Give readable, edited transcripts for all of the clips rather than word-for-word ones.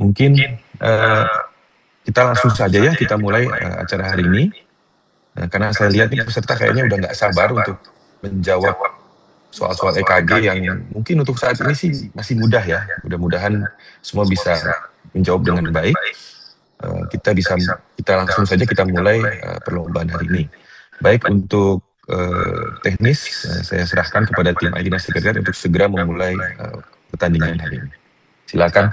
Mungkin kita langsung saja ya kita mulai acara hari ini. Karena saya lihat nih peserta kayaknya udah nggak sabar untuk menjawab soal-soal EKG yang mungkin untuk saat ini sih masih mudah ya. Mudah-mudahan semua bisa menjawab dengan baik. Kita langsung saja kita mulai perlombaan hari ini. Baik untuk teknis, saya serahkan kepada tim ID dan Sekretariat untuk segera memulai pertandingan hari ini. Silakan.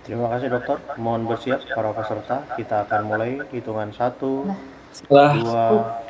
Terima kasih dokter. Mohon bersiap para peserta. Kita akan mulai hitungan 1, Setelah 2,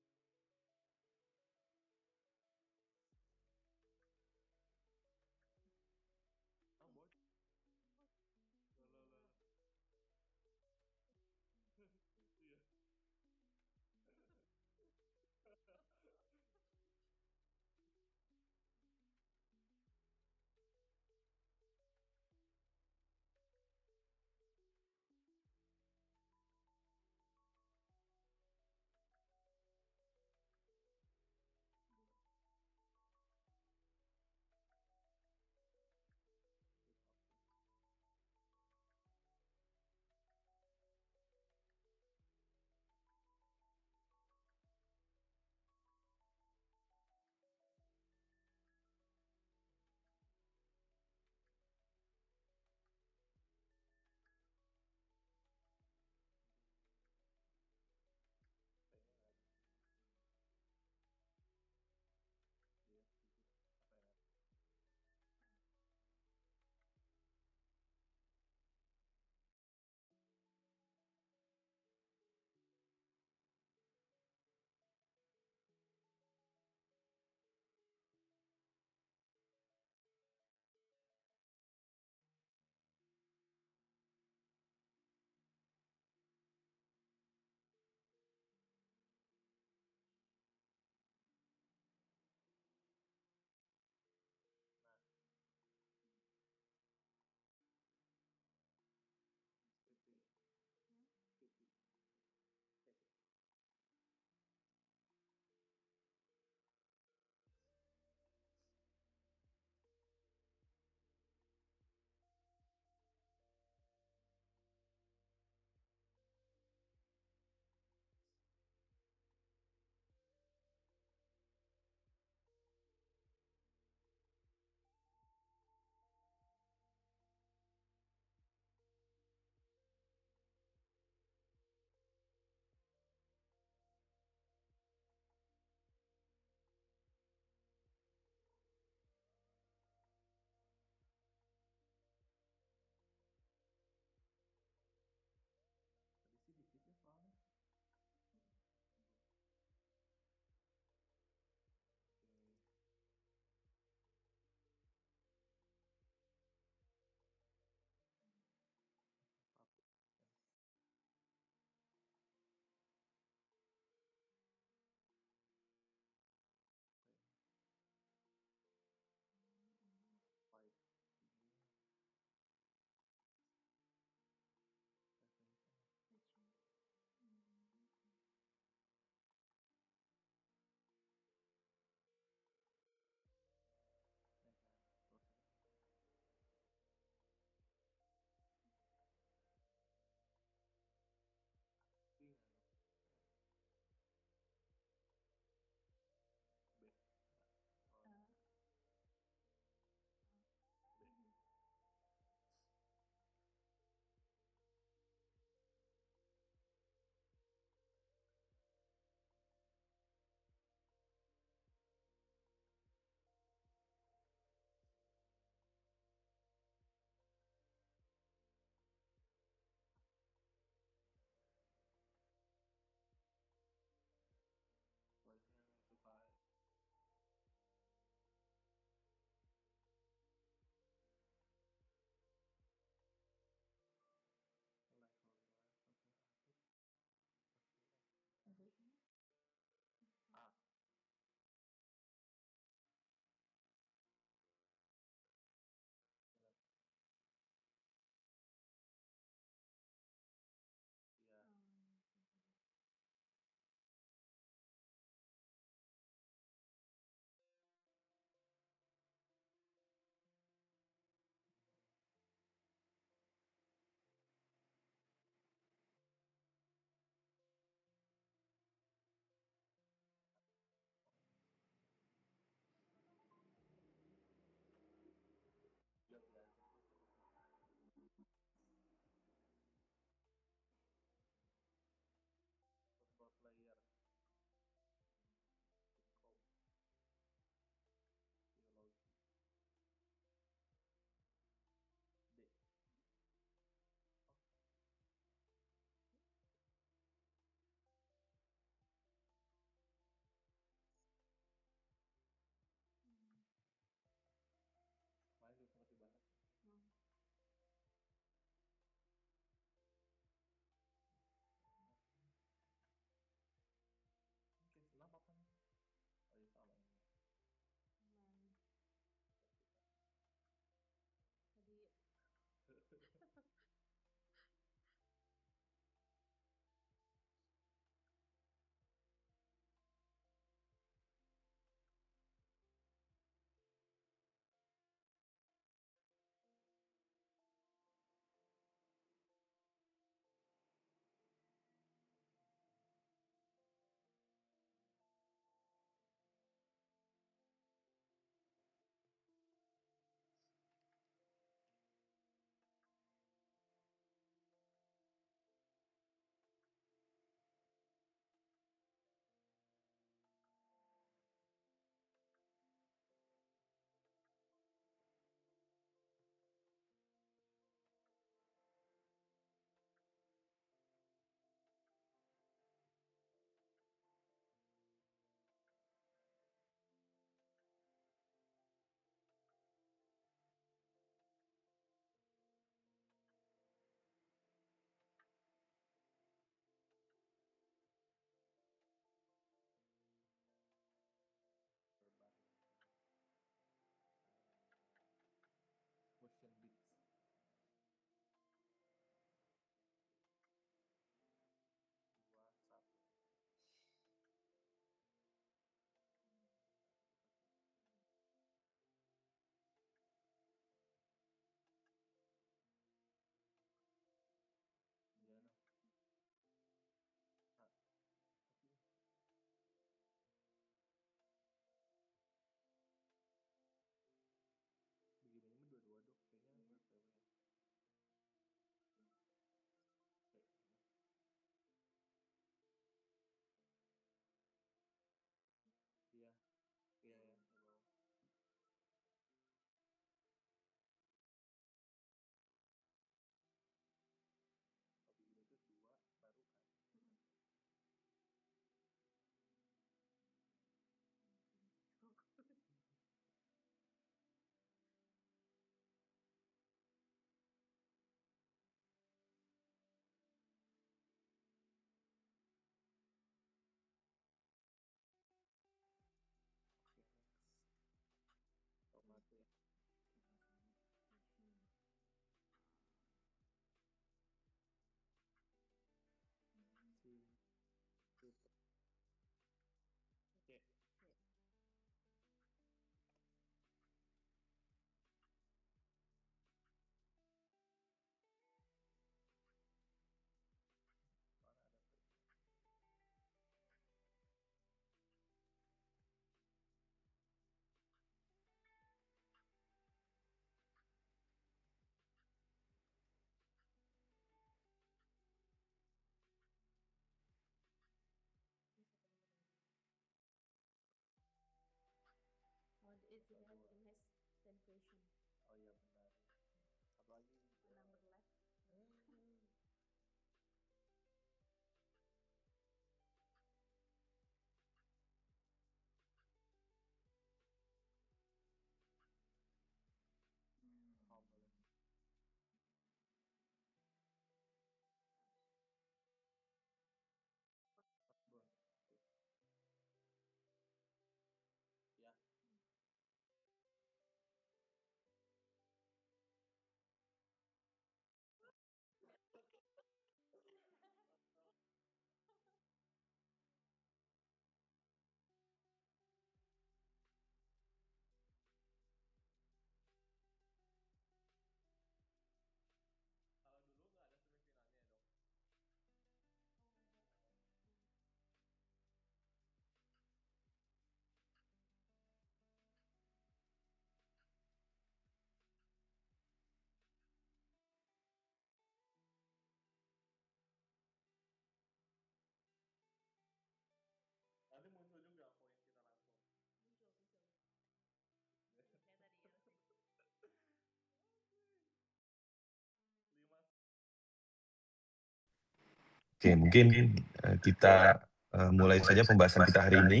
Oke, mungkin kita mulai saja pembahasan kita hari ini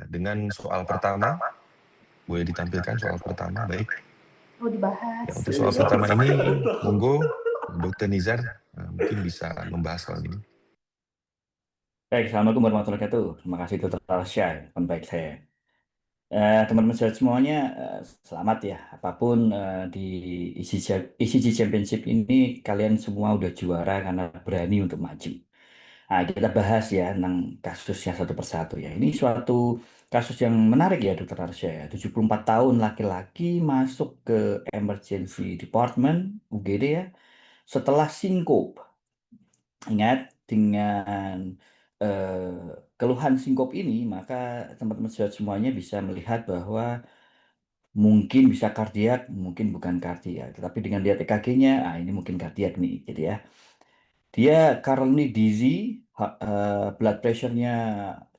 dengan soal pertama. Boleh ditampilkan soal pertama, baik. Oh, dibahas. Ya, untuk soal pertama ini, monggo Dr. Nizar mungkin bisa membahas soal ini. Baik, Assalamualaikum warahmatullahi wabarakatuh. Terima kasih Dr. Arsya, teman baik saya. Teman-teman semuanya, selamat ya. Apapun di ICC Championship ini, kalian semua udah juara karena berani untuk maju. Nah, kita bahas ya tentang kasusnya satu persatu ya. Ini suatu kasus yang menarik ya, Dr. Arsya ya. 74 tahun laki-laki masuk ke emergency department UGD ya setelah sinkop. Ingat, dengan keluhan sinkop ini, maka teman-teman semuanya bisa melihat bahwa mungkin bisa kardiak, mungkin bukan kardiak. Tetapi dengan lihat EKG-nya, ini mungkin kardiak nih, gitu ya. Dia currently dizzy, blood pressure-nya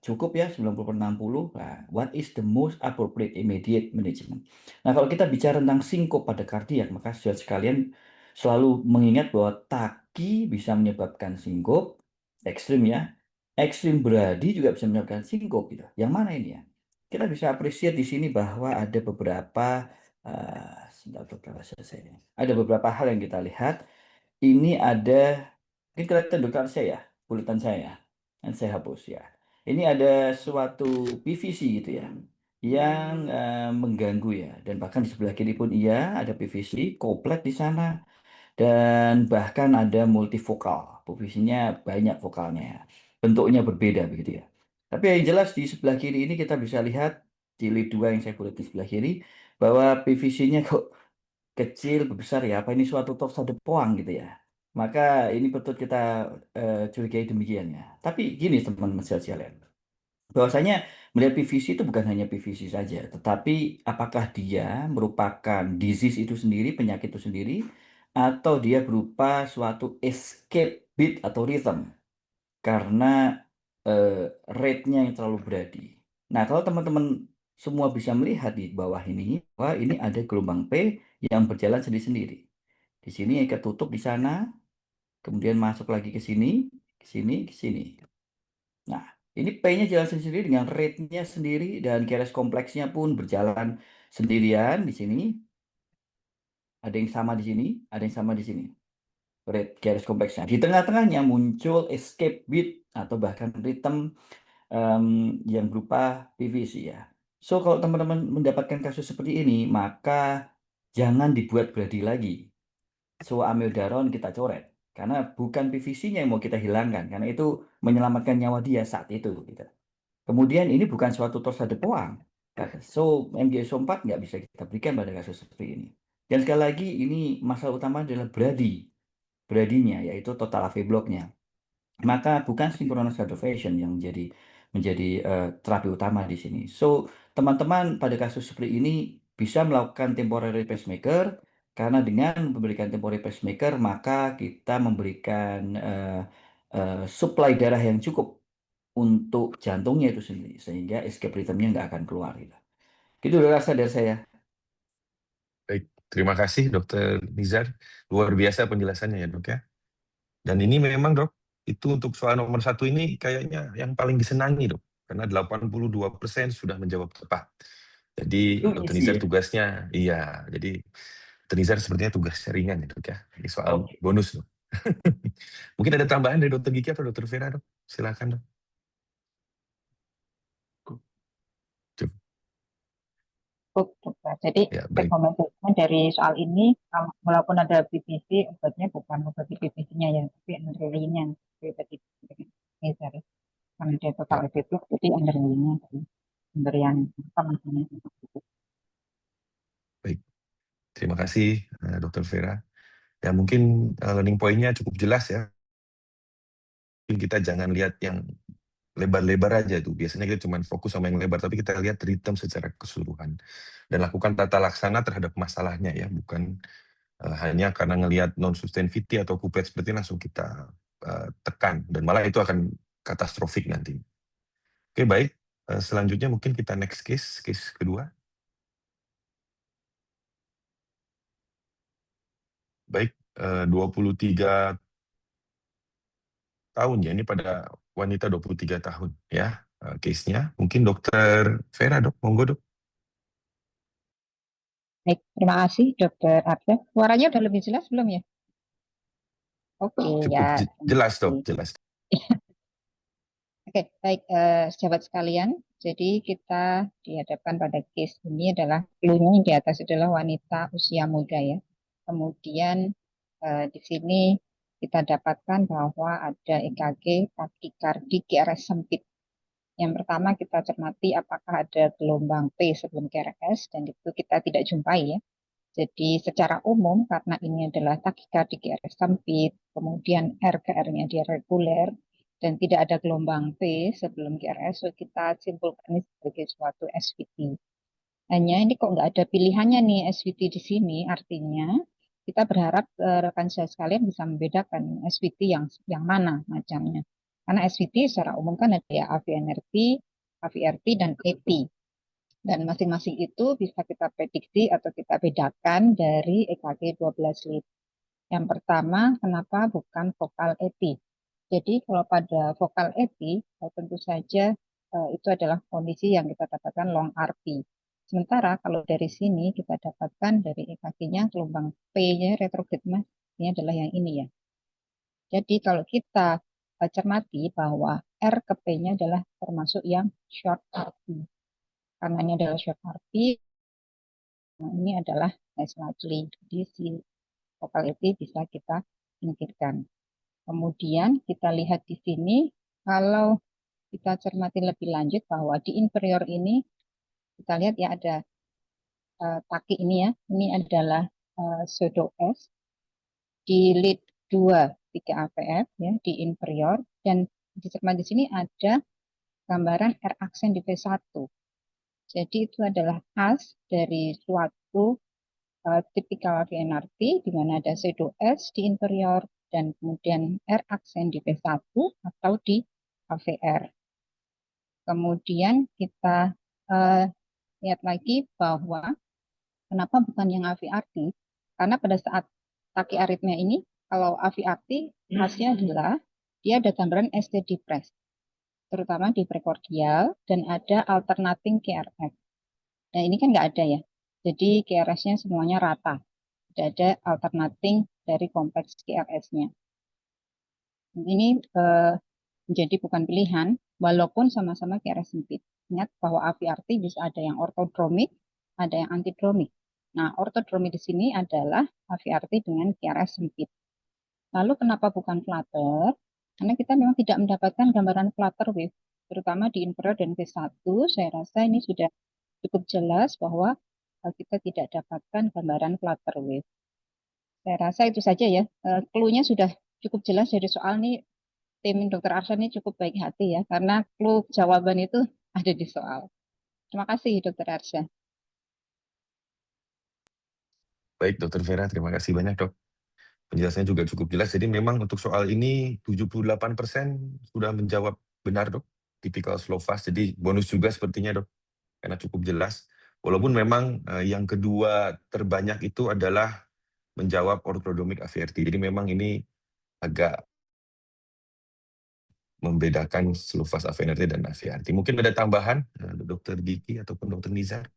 cukup ya, 90/60. Nah, what is the most appropriate immediate management? Nah, kalau kita bicara tentang sinkop pada kardiak, maka saudara sekalian selalu mengingat bahwa taki bisa menyebabkan sinkop, ekstrim ya. Ekstrim beradi juga bisa menyebabkan sinkop gitu. Yang mana ini ya? Kita bisa appreciate di sini bahwa ada beberapa, sebentar, dokter, selesai. Ada beberapa hal yang kita lihat. Ini ada, mungkin kelihatan dokter saya ya, bulletin saya, dan saya hapus ya. Ini ada suatu PVC gitu ya, yang mengganggu ya, dan bahkan di sebelah kiri pun iya ada PVC, koplet di sana, dan bahkan ada multivokal, PVC-nya banyak vokalnya ya. Bentuknya berbeda begitu ya. Tapi yang jelas di sebelah kiri ini kita bisa lihat, jilid 2 yang saya buat di sebelah kiri, bahwa PVC-nya kok kecil, besar ya, apa ini suatu torsade poang gitu ya. Maka ini betul kita curigai demikian ya. Tapi gini teman-teman sekalian, bahwasanya melihat PVC itu bukan hanya PVC saja, tetapi apakah dia merupakan disease itu sendiri, penyakit itu sendiri, atau dia berupa suatu escape beat atau rhythm karena eh, rate-nya yang terlalu beradi. Nah, kalau teman-teman semua bisa melihat di bawah ini, bahwa ini ada gelombang P yang berjalan sendiri-sendiri. Di sini ketutup di sana, kemudian masuk lagi ke sini, ke sini, ke sini. Nah, ini P-nya jalan sendiri dengan rate-nya sendiri dan keres kompleksnya pun berjalan sendirian di sini. Ada yang sama di sini, ada yang sama di sini. Rate keres kompleksnya. Di tengah-tengahnya muncul escape beat atau bahkan rhythm em, yang berupa PVC ya. So, kalau teman-teman mendapatkan kasus seperti ini, maka jangan dibuat beradi lagi. So, amiodaron kita coret. Karena bukan PVC-nya yang mau kita hilangkan, karena itu menyelamatkan nyawa dia saat itu. Gitu. Kemudian ini bukan suatu torsade poang. So, MgSO4 nggak bisa kita berikan pada kasus seperti ini. Dan sekali lagi, ini masalah utama adalah bradinya, yaitu total AV blocknya. Maka bukan synchronous reservation yang menjadi terapi utama di sini. So, teman-teman pada kasus seperti ini bisa melakukan temporary pacemaker karena dengan memberikan temporary pacemaker maka kita memberikan supply darah yang cukup untuk jantungnya itu sendiri sehingga escape rhythm-nya nggak akan keluar gitu. Gitu udah rasa dari saya. Baik, terima kasih Dr. Nizar. Luar biasa penjelasannya ya dok ya. Dan ini memang dok, itu untuk soal nomor satu ini kayaknya yang paling disenangi dok. Karena 82% sudah menjawab tepat. Jadi Itu Dr. isi Nizar ya. tugasnya, iya. Jadi Dr. Nizar sepertinya tugasnya ringan ya dok ya. Ini soal Oke. bonus dok. Mungkin ada tambahan dari Dr. Gigi atau Dr. Vera dok? Silakan dok. Cukup. Dokter. Jadi Ya baik. rekomendasinya dari soal ini, walaupun ada PVC, obatnya bukan obat PVC-nya ya, tapi underlying-nya. Seperti tadi ini dari karena dia total Ya efektif, jadi underlying-nya dari pemberian apa namanya. baik. Terima kasih Dr. Vera. Ya mungkin learning point-nya cukup jelas ya. Mungkin kita jangan lihat yang lebar-lebar aja tuh. Biasanya kita cuma fokus sama yang lebar, tapi kita lihat ritme secara keseluruhan. Dan lakukan tata laksana terhadap masalahnya ya, bukan hanya karena ngelihat non-sustainability atau kuplet seperti ini langsung kita tekan. Dan malah itu akan katastrofik nanti. Oke baik, selanjutnya mungkin kita next case kedua. Baik, 23 tahun ya, ini pada wanita 23 tahun ya case-nya. Mungkin Dokter Vera, Dok, monggo Dok. Baik, terima kasih Dokter Arda. Suaranya udah lebih jelas belum ya? Oke Cukup ya, terima jelas Dok, kasih. jelas. Oke, baik, sahabat sekalian. Jadi kita dihadapkan pada case ini adalah clue-nya yang di atas adalah wanita usia muda ya. Kemudian di sini kita dapatkan bahwa ada EKG takikardi QRS sempit. Yang pertama kita cermati apakah ada gelombang P sebelum QRS dan itu kita tidak jumpai ya. Jadi secara umum karena ini adalah takikardi QRS sempit, kemudian RKR-nya dia reguler dan tidak ada gelombang P sebelum QRS, so kita simpulkan ini sebagai suatu SVT. Hanya ini kok nggak ada pilihannya nih SVT di sini, artinya kita berharap rekan saya sekalian bisa membedakan SVT yang mana macamnya. Karena SVT secara umum kan ada ya AVNRT, AVRT, dan EP. Dan masing-masing itu bisa kita prediksi atau kita bedakan dari EKG 12 lead. Yang pertama, kenapa bukan vokal EPI? Jadi kalau pada vokal EPI, tentu saja itu adalah kondisi yang kita dapatkan long RP. Sementara kalau dari sini kita dapatkan dari EKG-nya gelombang P-nya retrograde, ini adalah yang ini ya. Jadi kalau kita cermati bahwa R ke P-nya adalah termasuk yang short RP. Karena ini adalah short RP, ini adalah less likely. Jadi si vokal itu bisa kita singkirkan. Kemudian kita lihat di sini, kalau kita cermati lebih lanjut bahwa di inferior ini, kita lihat ya ada taki ini ya, ini adalah pseudo S, di lead 2, 3 AVF ya, di inferior, dan dicermati di sini ada gambaran R aksen di V1. Jadi itu adalah khas dari suatu tipikal VNRT di mana ada pseudo S di inferior dan kemudian R aksen di V1 atau di AVR. Kemudian kita lihat lagi bahwa kenapa bukan yang AVRT? Karena pada saat tachyarrhythmia ini, kalau AVRT khasnya adalah dia ada gambaran ST depressed, terutama di prekordial dan ada alternating KRF. Nah ini kan nggak ada ya, jadi KRS-nya semuanya rata. Tidak ada alternating dari kompleks KRS-nya. Ini menjadi bukan pilihan, walaupun sama-sama KRS sempit. Ingat bahwa AVRT bisa ada yang ortodromik, ada yang antidromik. Nah, ortodromik di sini adalah AVRT dengan KRS sempit. Lalu kenapa bukan flutter? Karena kita memang tidak mendapatkan gambaran flutter wave, terutama di inferior dan V1. Saya rasa ini sudah cukup jelas bahwa kita tidak dapatkan gambaran flutter wave. Saya rasa itu saja ya. Clue-nya sudah cukup jelas dari soal ini. Tim Dokter Arsha ini cukup baik hati ya, karena clue jawaban itu ada di soal. Terima kasih Dokter Arsha. Baik Dokter Vera, terima kasih banyak Dok. Penjelasannya juga cukup jelas. Jadi memang untuk soal ini 78% sudah menjawab benar Dok. Tipikal slow fast. Jadi bonus juga sepertinya Dok. Karena cukup jelas. Walaupun memang yang kedua terbanyak itu adalah menjawab orthodomic AVRT. Jadi memang ini agak membedakan slow fast AVRT dan AVRT. Mungkin ada tambahan Dokter Diki ataupun Dokter Nizar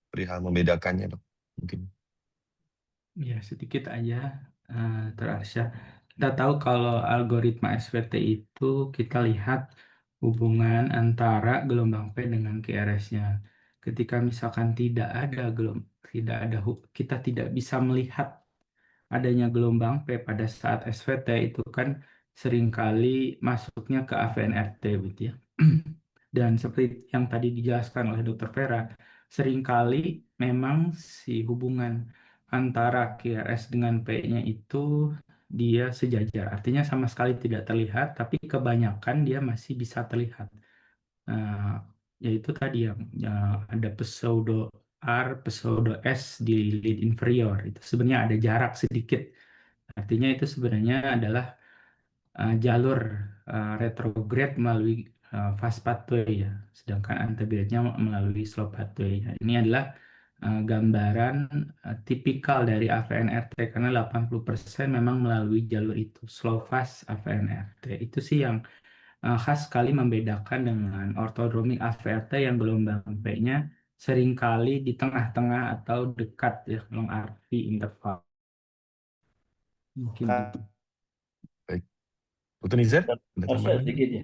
perihal membedakannya Dok. Mungkin. Ya, sedikit aja, Terarsya. Kita tahu kalau algoritma SVT itu kita lihat hubungan antara gelombang P dengan QRS-nya. Ketika misalkan tidak ada kita tidak bisa melihat adanya gelombang P pada saat SVT itu kan seringkali masuknya ke AVNRT gitu ya. Dan seperti yang tadi dijelaskan oleh Dr. Vera, seringkali memang si hubungan antara QRS dengan P-nya itu dia sejajar. Artinya sama sekali tidak terlihat, tapi kebanyakan dia masih bisa terlihat. Yaitu tadi yang ada pseudo R, pseudo S di lead inferior. Itu sebenarnya ada jarak sedikit. Artinya itu sebenarnya adalah jalur retrograde melalui fast pathway ya, sedangkan antegrade-nya melalui slow pathway. Ini adalah gambaran tipikal dari AVNRT karena 80% memang melalui jalur itu, slow fast AVNRT. Itu sih yang khas sekali membedakan dengan ortodromik AVRT yang gelombang P-nya seringkali di tengah-tengah atau dekat ya, long RV interval. Mungkin itu. Baik. Dr. Nizar, ada Harusnya tambahan? sedikit ya.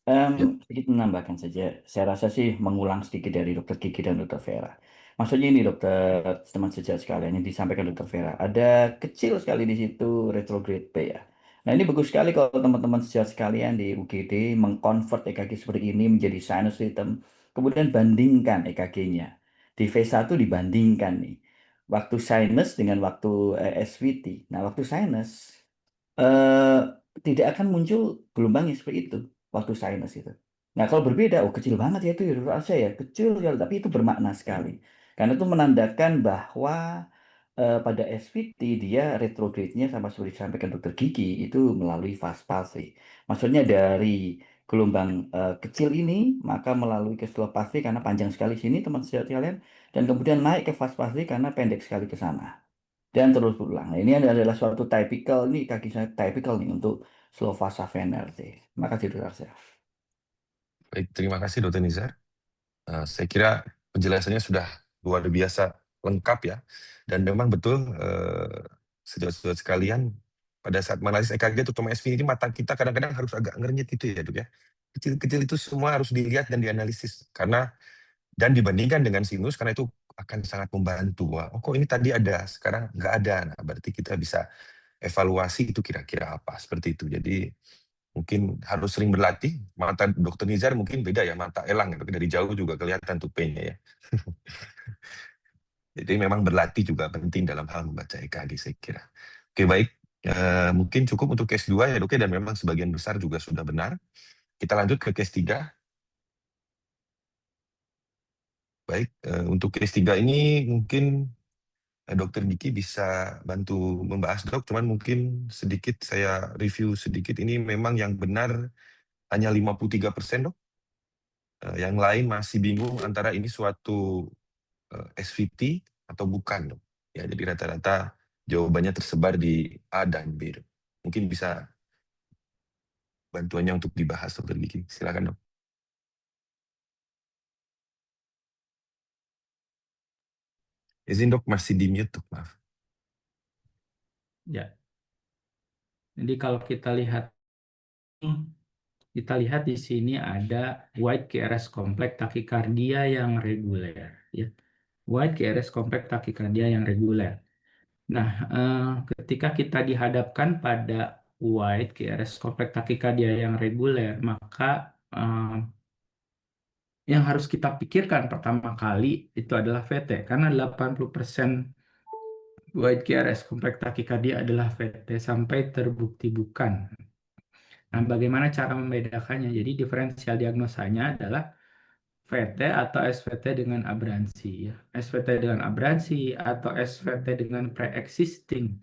Ya. Sedikit menambahkan saja. Saya rasa sih mengulang sedikit dari Dokter Kiki dan Dokter Vera. Maksudnya ini dokter, teman sejawat sekalian yang disampaikan Dokter Vera. Ada kecil sekali di situ retrograde P ya. Nah ini bagus sekali kalau teman-teman sejawat sekalian di UGD mengkonvert EKG seperti ini menjadi sinus rhythm. Kemudian bandingkan EKG-nya. Di V1 dibandingkan nih. Waktu sinus dengan waktu SVT. Nah waktu sinus eh, tidak akan muncul gelombangnya seperti itu waktu sinus itu. Nah, kalau berbeda, oh kecil banget ya itu ya, menurut saya ya, kecil sekali, tapi itu bermakna sekali. Karena itu menandakan bahwa pada SVT dia retrograde-nya sama seperti disampaikan Dokter Gigi itu melalui fast pulse. Maksudnya dari gelombang kecil ini maka melalui ke slow pulse karena panjang sekali sini teman sekalian dan kemudian naik ke fast pulse karena pendek sekali ke sana dan terus berulang. Nah, ini adalah suatu typical ini kaki saya typical nih untuk slow fast VNRT. Makasih dokter saya. Baik, terima kasih Dr. Nizar. Saya kira penjelasannya sudah luar biasa lengkap ya. Dan memang betul sejawat-sejawat sekalian pada saat menganalisis EKG terutama SV ini mata kita kadang-kadang harus agak ngernyit gitu ya dok ya. Kecil-kecil itu semua harus dilihat dan dianalisis karena dan dibandingkan dengan sinus karena itu akan sangat membantu. Wah, oh kok ini tadi ada, sekarang nggak ada. Nah, berarti kita bisa evaluasi itu kira-kira apa seperti itu. Jadi mungkin harus sering berlatih. Mata Dokter Nizar mungkin beda ya, mata elang gitu. Dari jauh juga kelihatan tuh P-nya ya. Jadi memang berlatih juga penting dalam hal membaca EKG saya kira. Oke baik, mungkin cukup untuk case 2 ya dok ya, dan memang sebagian besar juga sudah benar. Kita lanjut ke case 3. Baik, untuk case 3 ini mungkin Dokter Diki bisa bantu membahas dok, cuman mungkin sedikit saya review sedikit, ini memang yang benar hanya 53% dok. Yang lain masih bingung antara ini suatu SVT atau bukan dok. Ya, jadi rata-rata jawabannya tersebar di A dan B dok. Mungkin bisa bantuannya untuk dibahas dokter Diki. Silakan dok. Izin dok masih di mute dok, maaf. Ya. Jadi kalau kita lihat di sini ada wide QRS kompleks takikardia yang reguler ya. Wide QRS kompleks takikardia yang reguler. Nah, ketika kita dihadapkan pada wide QRS kompleks takikardia yang reguler, maka yang harus kita pikirkan pertama kali itu adalah VT karena 80% wide QRS kompleks takikardia adalah VT sampai terbukti bukan. Nah, bagaimana cara membedakannya? Jadi diferensial diagnosanya adalah VT atau SVT dengan abransi ya. SVT dengan abransi atau SVT dengan pre-existing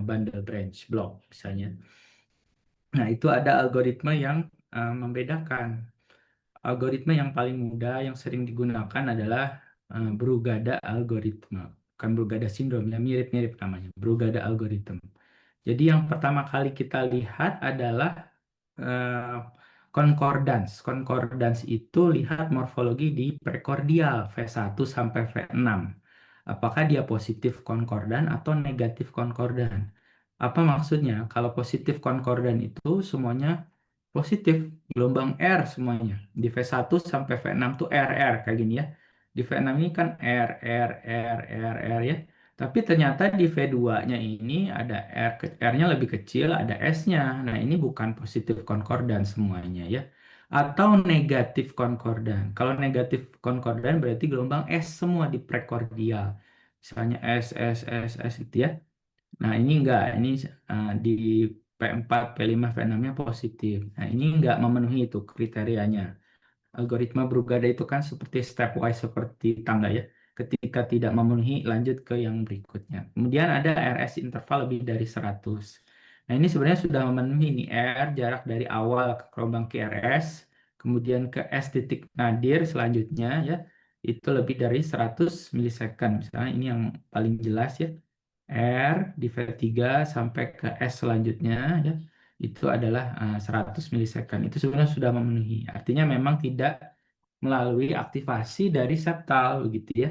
bundle branch block misalnya. Nah, itu ada algoritma yang membedakan. Algoritma yang paling mudah yang sering digunakan adalah Brugada algoritma. Bukan Brugada sindrom ya, mirip-mirip namanya. Brugada algoritma. Jadi yang pertama kali kita lihat adalah concordance. Concordance itu lihat morfologi di prekordial V1 sampai V6. Apakah dia positif konkordan atau negatif konkordan? Apa maksudnya? Kalau positif konkordan itu semuanya positif, gelombang R semuanya. Di V1 sampai V6 tuh R kayak gini ya. Di V6 ini kan R ya. Tapi ternyata di V2-nya ini ada R-nya lebih kecil, ada S-nya. Nah, ini bukan positif konkordan semuanya ya. Atau negatif konkordan. Kalau negatif konkordan berarti gelombang S semua di prekordial. Misalnya S itu ya. Nah, ini enggak, ini di P4, P5, V6-nya positif. Nah, ini enggak memenuhi itu kriterianya. Algoritma Brugada itu kan seperti stepwise, seperti tangga ya. Ketika tidak memenuhi, lanjut ke yang berikutnya. Kemudian ada RS interval lebih dari 100. Nah, ini sebenarnya sudah memenuhi nih R, jarak dari awal ke gelombang QRS, kemudian ke S titik nadir selanjutnya ya. itu lebih dari 100 milisecond. Misalnya ini yang paling jelas ya. R di V3 sampai ke S selanjutnya ya, itu adalah 100 milisecond. Itu sebenarnya sudah memenuhi. Artinya memang tidak melalui aktivasi dari septal begitu ya,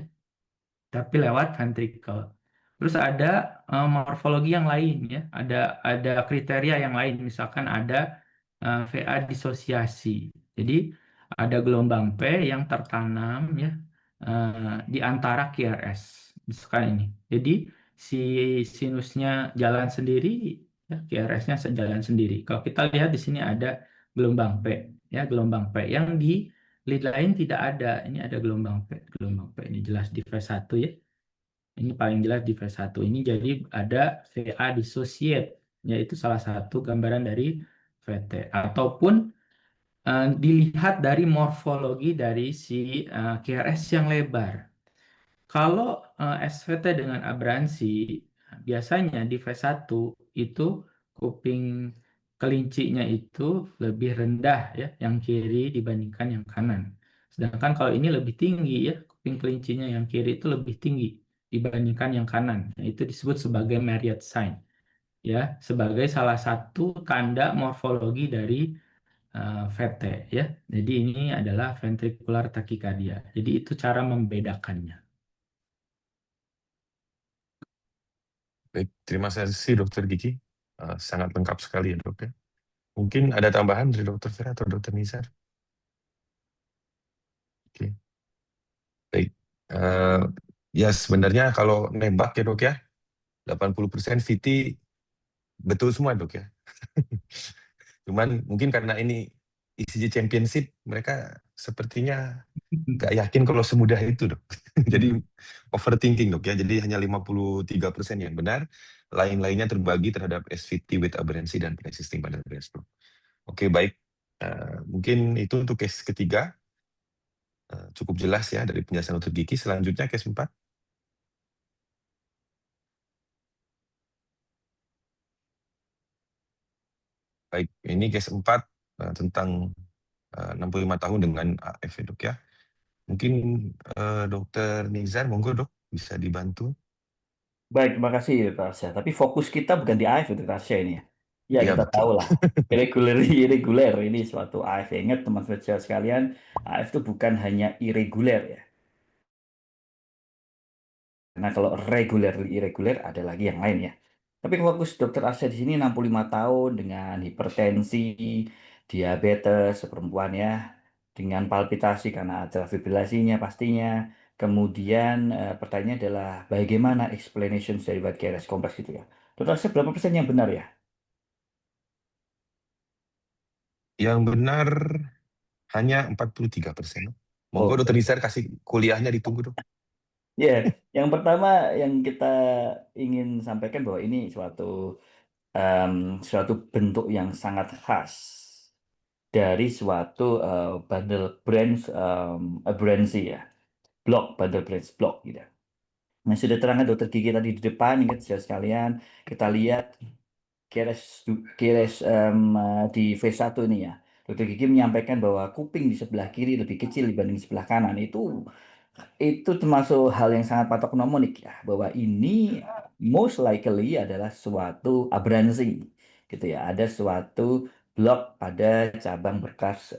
tapi lewat ventricle. Terus ada morfologi yang lain ya, ada kriteria yang lain, misalkan ada VA disosiasi. Jadi ada gelombang P yang tertanam ya di antara QRS, misalkan ini. Jadi si sinusnya jalan sendiri, ya, QRS-nya jalan sendiri. Kalau kita lihat di sini ada gelombang P, ya gelombang P yang di lead lain tidak ada. Ini ada gelombang P, ini jelas di V1 ya. Ini paling jelas di V1 ini, jadi ada VA dissociate, yaitu salah satu gambaran dari VT. Ataupun dilihat dari morfologi dari si QRS yang lebar. Kalau SVT dengan aberransi, biasanya di V1 itu kuping kelincinya itu lebih rendah ya, yang kiri dibandingkan yang kanan. Sedangkan kalau ini lebih tinggi ya, kuping kelincinya yang kiri itu lebih tinggi dibandingkan yang kanan. Nah, itu disebut sebagai Marriott sign ya, sebagai salah satu tanda morfologi dari VT ya. Jadi ini adalah ventricular tachycardia. Jadi itu cara membedakannya. Baik, terima kasih Dokter Gigi. Sangat lengkap sekali ya dok ya. Mungkin ada tambahan dari Dokter Vera atau Dokter Nizar? Oke, baik. Ya sebenarnya kalau nembak ya dok ya, 80% VT betul semua dok ya. Cuman mungkin karena ini ICG Championship, mereka sepertinya gak yakin kalau semudah itu dok. Jadi overthinking dok ya, jadi hanya 53% yang benar, lain-lainnya terbagi terhadap SVT with aberrancy dan pre-existing pada brain stroke. Oke baik, mungkin itu untuk case ketiga, cukup jelas ya dari penjelasan Dr. Gigi. Selanjutnya case 4. Baik, ini case 4 tentang 65 tahun dengan AF ya dok ya. Mungkin Dokter Nizar, monggo dok, bisa dibantu. Baik, terima kasih Dr. Arsya. Tapi fokus kita bukan di AF Dr. Arsya ini ya. Ya Iya kita betul. tahu lah, irregular ini suatu AF. Ingat teman-teman sekalian, AF itu bukan hanya irregular ya. Karena kalau regular, irregular ada lagi yang lain ya. Tapi fokus Dokter Arsya di sini 65 tahun dengan hipertensi, diabetes perempuan ya, dengan palpitasi karena ada fibrilasinya pastinya. Kemudian pertanyaannya adalah bagaimana explanation dari white KRS kompleks itu ya. Dokter Arsya berapa persen yang benar ya? Yang benar hanya 43%. Monggo Oh, Dokter Nizar kasih kuliahnya ditunggu dok. ya, yang pertama yang kita ingin sampaikan bahwa ini em, suatu bentuk yang sangat khas dari suatu bundle branch aberrancy ya, block bundle branch block gitu. Nah, sudah terangkan Dokter Gigi tadi di depan, ingat saudara sekalian, kita lihat keres di V1 ini ya. Dokter Gigi menyampaikan bahwa kuping di sebelah kiri lebih kecil dibanding sebelah kanan. Itu termasuk hal yang sangat patognomonik ya, bahwa ini most likely adalah suatu aberransi gitu ya. Ada suatu blok pada cabang berkas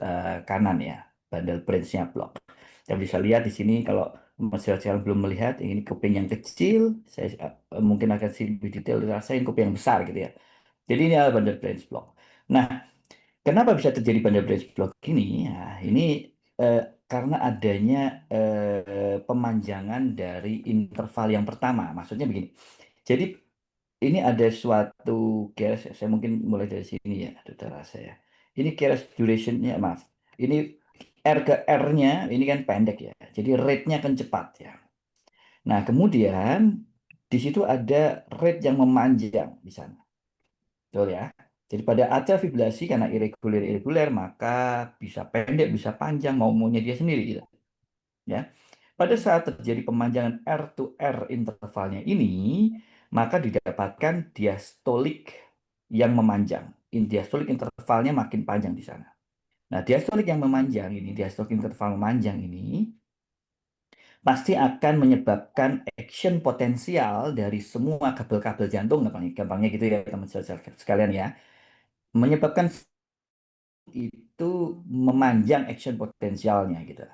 kanan ya, bundle branch-nya blok. Kita bisa lihat di sini kalau masyarakat belum melihat ini kuping yang kecil, saya mungkin akan lebih detail dirasain kuping yang besar gitu ya. Jadi ini adalah bundle branch block. Nah, kenapa bisa terjadi bundle branch block ini? Nah, ini eh, karena adanya pemanjangan dari interval yang pertama. Maksudnya begini. Jadi ini ada suatu keres, saya mungkin mulai dari sini ya, dokter rasa ya. Ini keres durationnya, maaf. Ini R ke R-nya ini kan pendek ya. Jadi rate-nya akan cepat ya. Nah, kemudian di situ ada rate yang memanjang di sana. Betul ya. Jadi pada atrial fibrillasi karena irregular maka bisa pendek, bisa panjang, maunya dia sendiri gitu. Ya. Pada saat terjadi pemanjangan R to R intervalnya ini, maka didapatkan diastolik yang memanjang. Diastolik intervalnya makin panjang di sana. Nah, diastolik yang memanjang ini, diastolik interval memanjang ini pasti akan menyebabkan action potensial dari semua kabel-kabel jantung, gampangnya gitu ya teman-teman sekalian ya, menyebabkan itu memanjang action potensialnya gitu.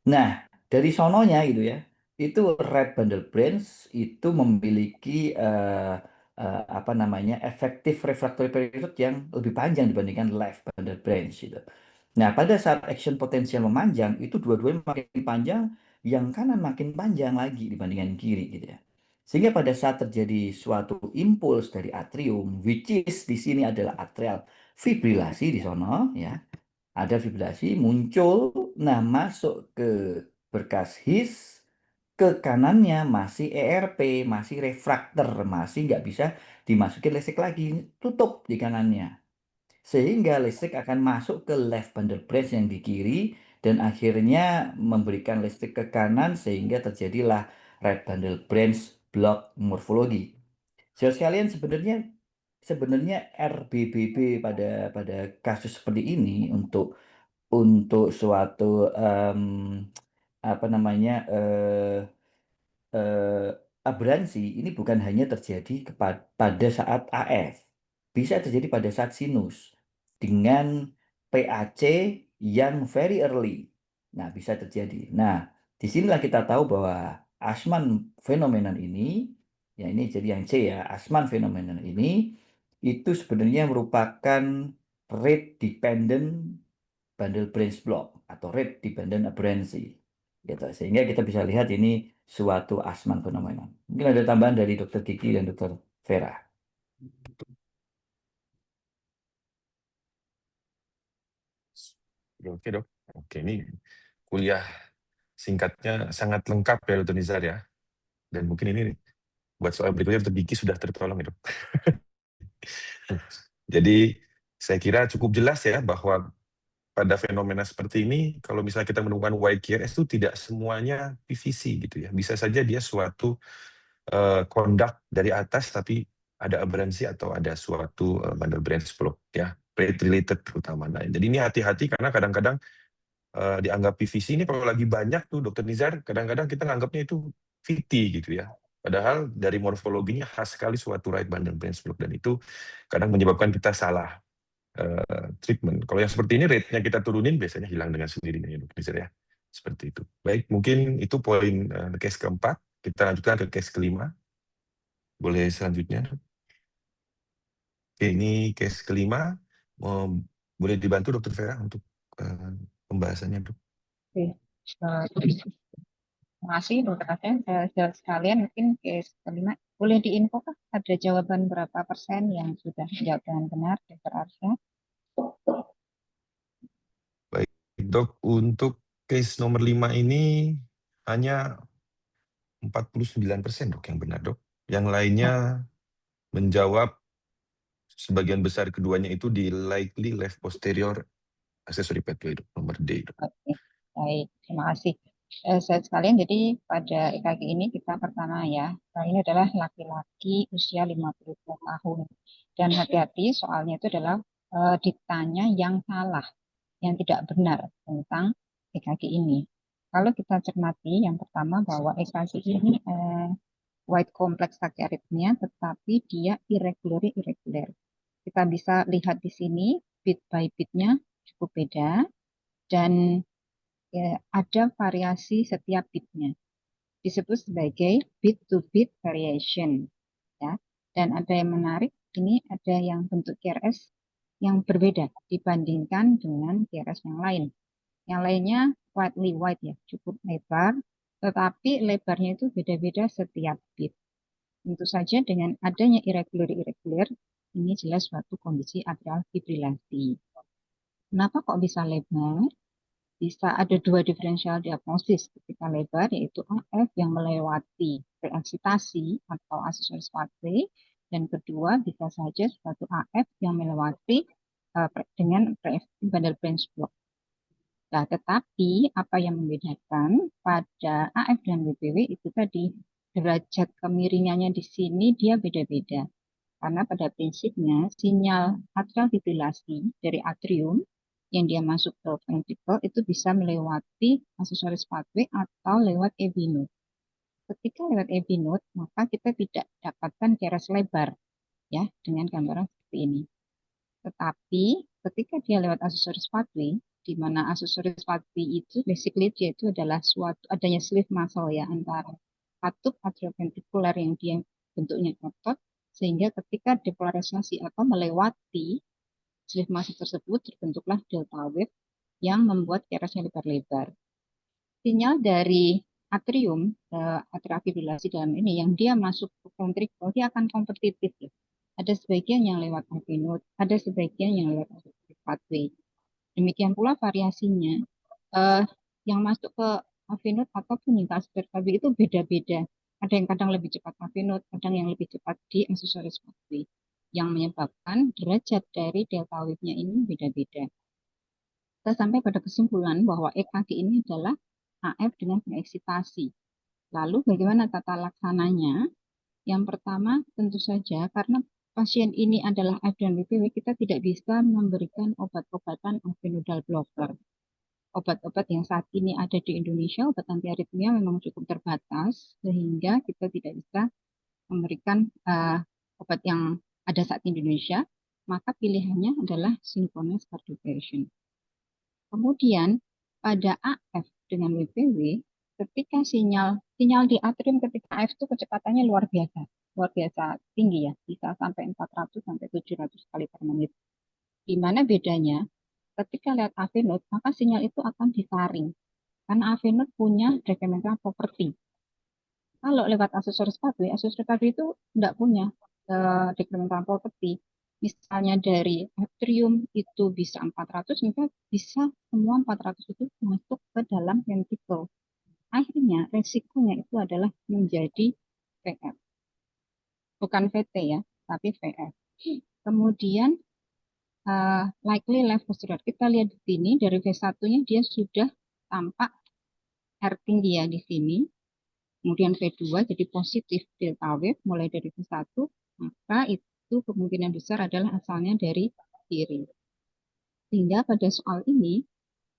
Nah, dari sononya gitu ya, itu right bundle branch itu memiliki apa namanya efektif refractory period yang lebih panjang dibandingkan left bundle branch gitu. Nah, pada saat action potensial memanjang, itu dua-duanya makin panjang, yang kanan makin panjang lagi dibandingkan kiri gitu ya. Sehingga pada saat terjadi suatu impuls dari atrium, which is di sini adalah atrial fibrilasi di sono ya, ada vibrasi muncul, nah masuk ke berkas his, ke kanannya masih ERP, masih refraktor, masih nggak bisa dimasukin listrik lagi, tutup di kanannya. Sehingga listrik akan masuk ke left bundle branch yang di kiri, dan akhirnya memberikan listrik ke kanan, sehingga terjadilah right bundle branch block morfologi. Saudara sekalian, sebenarnya sebenarnya RBBB pada kasus seperti ini untuk suatu apa namanya aberransi ini bukan hanya terjadi pada saat AF, bisa terjadi pada saat sinus dengan PAC yang very early. Nah, bisa terjadi. Nah, disinilah kita tahu bahwa Asman fenomenon ini, ya ini jadi yang C ya, Asman fenomenon ini itu sebenarnya merupakan rate dependent bundle branch block atau rate dependent aberrancy gitu. Sehingga kita bisa lihat ini suatu Asman fenomena. Mungkin ada tambahan dari Dr. Kiki dan Dr. Vera. Oke dok. Oke, ini kuliah singkatnya sangat lengkap ya Dr. Nizar ya. Dan mungkin ini buat soal berikutnya Dr. Kiki sudah tertolong ya dok. Jadi saya kira cukup jelas ya bahwa pada fenomena seperti ini, kalau misalnya kita menemukan YKRS itu tidak semuanya PVC gitu ya. Bisa saja dia suatu conduct dari atas tapi ada aberransi atau ada suatu bundle branch block ya, rate related terutama. Nah, jadi ini hati-hati karena kadang-kadang dianggap PVC ini kalau lagi banyak tuh Dokter Nizar, kadang-kadang kita nganggapnya itu VT gitu ya. Padahal dari morfologinya khas sekali suatu right bundle branch block, dan itu kadang menyebabkan kita salah treatment. Kalau yang seperti ini rate-nya kita turunin biasanya hilang dengan sendirinya ya Dokter Nizar ya. Seperti itu. Baik, mungkin itu poin case keempat. Kita lanjutkan ke case kelima. Boleh selanjutnya. Oke, ini case kelima. Boleh dibantu Dokter Vera untuk pembahasannya, Dok. Oke. Terima kasih Dokter Aden. Saudara sekalian, mungkin case kelima boleh diinfo kah ada jawaban berapa persen yang sudah menjawab dengan benar, Dokter Arsya? Baik, Dok, untuk case nomor 5 ini hanya 49% Dok yang benar, Dok. Yang lainnya menjawab sebagian besar, keduanya itu di likely left posterior accessory pathway, Dok, nomor D, Dok. Oke, baik, terima kasih. Saudara sekalian, jadi pada EKG ini kita pertama ya, ini adalah laki-laki usia 50 tahun. Dan hati-hati soalnya itu adalah ditanya yang salah, yang tidak benar tentang EKG ini. Kalau kita cermati yang pertama bahwa EKG ini white complex tachyarrhythmia, tetapi dia irregular. Kita bisa lihat di sini bit by bitnya cukup beda, dan ya, ada variasi setiap bitnya. Disebut sebagai bit to bit variation. Ya. Dan ada yang menarik, ini ada yang bentuk QRS yang berbeda dibandingkan dengan QRS yang lain. Yang lainnya widely wide ya, cukup lebar, tetapi lebarnya itu beda-beda setiap bit. Tentu saja dengan adanya irregular, ini jelas suatu kondisi atrial fibrilasi. Kenapa kok bisa lebar? Bisa ada dua diferensial diagnosis ketika lebar, yaitu AF yang melewati preeksitasi atau aksesoris pathway, dan kedua bisa saja suatu AF yang melewati dengan bundle branch block. Nah, tetapi apa yang membedakan pada AF dan BPW itu tadi, derajat kemiringannya di sini dia beda-beda. Karena pada prinsipnya sinyal atrial fibrilasi dari atrium yang dia masuk ke ventricle itu bisa melewati aksesoris pathway atau lewat AV node. Ketika lewat AV node, maka kita tidak dapatkan KRAS lebar ya dengan gambaran seperti ini. Tetapi ketika dia lewat aksesoris pathway, di mana aksesoris pathway itu basically dia itu adalah suatu adanya sleeve muscle ya antara katup atrioventrikular yang dia bentuknya otot, sehingga ketika depolarisasi atau melewati sleeve muscle tersebut terbentuklah delta wave yang membuat KRAS-nya lebar-lebar. Sinyal dari atrium, atrial fibrilasi dalam ini yang dia masuk ke ventricle, dia akan kompetitif ya. Ada sebagian yang lewat AV node, ada sebagian yang lewat pathway. Demikian pula variasinya, yang masuk ke AV node ataupun yang ke pathway itu beda-beda. Ada yang kadang lebih cepat AV node, kadang yang lebih cepat di aksesoris pathway, yang menyebabkan derajat dari delta wave-nya ini beda-beda. Kita sampai pada kesimpulan bahwa EKG ini adalah AF dengan pengeksitasi. Lalu bagaimana tata laksananya? Yang pertama tentu saja karena pasien ini adalah AF dan WPW, kita tidak bisa memberikan obat-obatan AV nodal blocker. Obat-obat yang saat ini ada di Indonesia, obat antiaritmia memang cukup terbatas, sehingga kita tidak bisa memberikan obat yang ada saat di Indonesia, maka pilihannya adalah synchronous cardioversion. Kemudian pada AF dengan WPW, ketika sinyal di atrium ketika AF itu kecepatannya luar biasa tinggi ya, bisa sampai 400 sampai 700 kali per menit. Di mana bedanya? Ketika lihat AV node, maka sinyal itu akan disaring. Karena AV node punya decremental property. Kalau lewat aksesoris pathway itu tidak punya decremental property. Misalnya dari atrium itu bisa 400, maka bisa semua 400 itu masuk ke dalam ventricle. Akhirnya resikonya itu adalah menjadi VF. Bukan VT ya, tapi VF. Kemudian likely left posterior. Kita lihat di sini dari V1-nya dia sudah tampak R tinggi ya di sini. Kemudian V2 jadi positif delta wave mulai dari V1, maka itu kemungkinan besar adalah asalnya dari kiri. Sehingga pada soal ini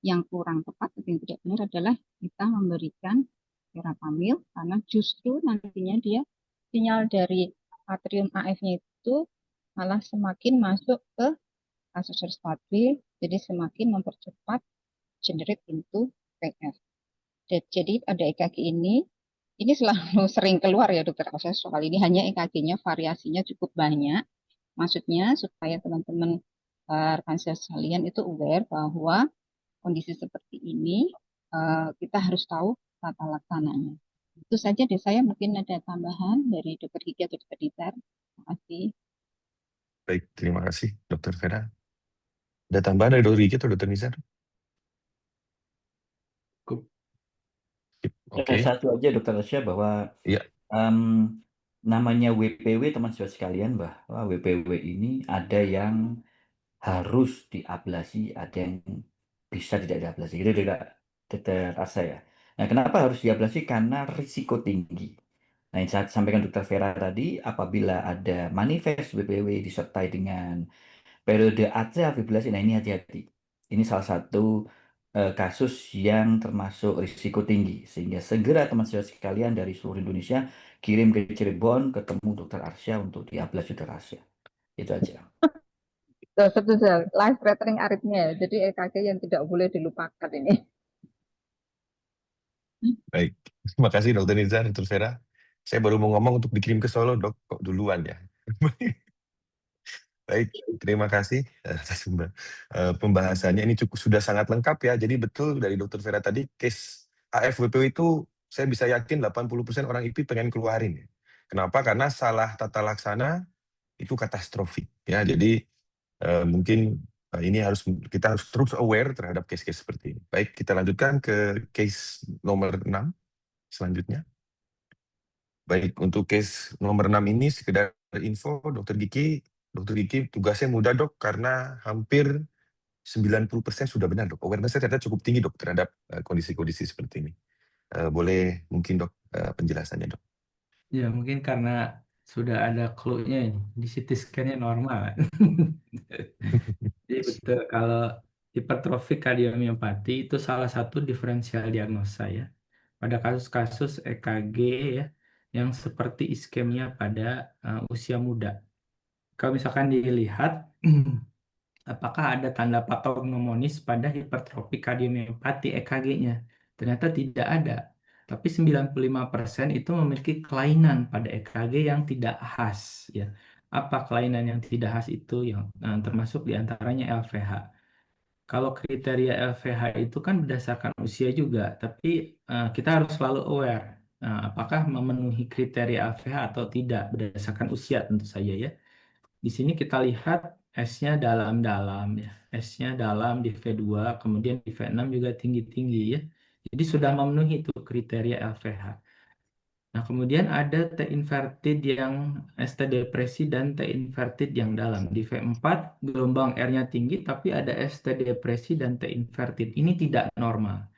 yang kurang tepat atau yang tidak benar adalah kita memberikan verapamil karena justru nantinya dia sinyal dari atrium AF-nya itu malah semakin masuk ke aksesoris pathway, jadi semakin mempercepat generate into VF. Jadi pada EKG ini selalu sering keluar ya dokter Alsa soal ini, hanya EKG-nya variasinya cukup banyak. Maksudnya supaya teman-teman rekan saya sekalian itu aware bahwa kondisi seperti ini kita harus tahu tata laksananya. Itu saja deh, saya mungkin ada tambahan dari dokter Gigi atau dokter Ditar. Terima kasih. Baik, terima kasih Dokter Vera. Ada tambahan dari Dokter Gigi atau Dokter Nizar? Oke. Satu aja Dokter Rasya bahwa Iya. namanya WPW teman-teman sekalian, bahwa WPW ini ada yang harus diablasi, ada yang bisa tidak diablasi. Itu tidak terasa ya. Nah, kenapa harus diablasi? Karena risiko tinggi. Nah, yang saya sampaikan Dokter Vera tadi, apabila ada manifest WPW disertai dengan periode atrial fibrillasi, nah ini hati-hati. Ini salah satu kasus yang termasuk risiko tinggi, sehingga segera teman-teman sekalian dari seluruh Indonesia kirim ke Cirebon ketemu Dokter Arsya untuk diablasi Dokter Arsya. Itu aja. Betul, life threatening arrhythmia, jadi EKG yang tidak boleh dilupakan ini. Baik, terima kasih Dokter Nizar, Dokter Vera. Saya baru mau ngomong untuk dikirim ke Solo, Dok, kok duluan ya. Baik, terima kasih atas pembahasannya. Ini sudah sangat lengkap ya. Jadi betul dari Dokter Vera tadi, case AFWP itu saya bisa yakin 80% orang IP pengen keluarin. Kenapa? Karena salah tata laksana itu katastrofik. Ya, jadi mungkin ini kita harus terus aware terhadap case-case seperti ini. Baik, kita lanjutkan ke case nomor 6 selanjutnya. Baik, untuk case nomor 6 ini sekedar info, Dokter Gigi tugasnya mudah dok, karena hampir 90% sudah benar dok. Awareness-nya ternyata cukup tinggi dok terhadap kondisi-kondisi seperti ini. Boleh mungkin dok penjelasannya dok. Ya mungkin karena sudah ada clue-nya ini, di CT scan-nya normal. Jadi betul kalau hipertrofik kardiomiopati itu salah satu diferensial diagnosa ya. Pada kasus-kasus EKG ya yang seperti iskemia pada usia muda. Kalau misalkan dilihat apakah ada tanda patognomonis pada hipertrofik kardiomiopati EKG-nya? Ternyata tidak ada. Tapi 95% itu memiliki kelainan pada EKG yang tidak khas ya. Apa kelainan yang tidak khas itu yang termasuk diantaranya LVH. Kalau kriteria LVH itu kan berdasarkan usia juga, tapi kita harus selalu aware apakah memenuhi kriteria LVH atau tidak berdasarkan usia tentu saja ya. Di sini kita lihat S-nya dalam-dalam ya. S-nya dalam di V2, kemudian di V6 juga tinggi-tinggi ya. Jadi sudah memenuhi itu kriteria LVH. Nah, kemudian ada T inverted yang ST depresi dan T inverted yang dalam. Di V4 gelombang R-nya tinggi tapi ada ST depresi dan T inverted. Ini tidak normal.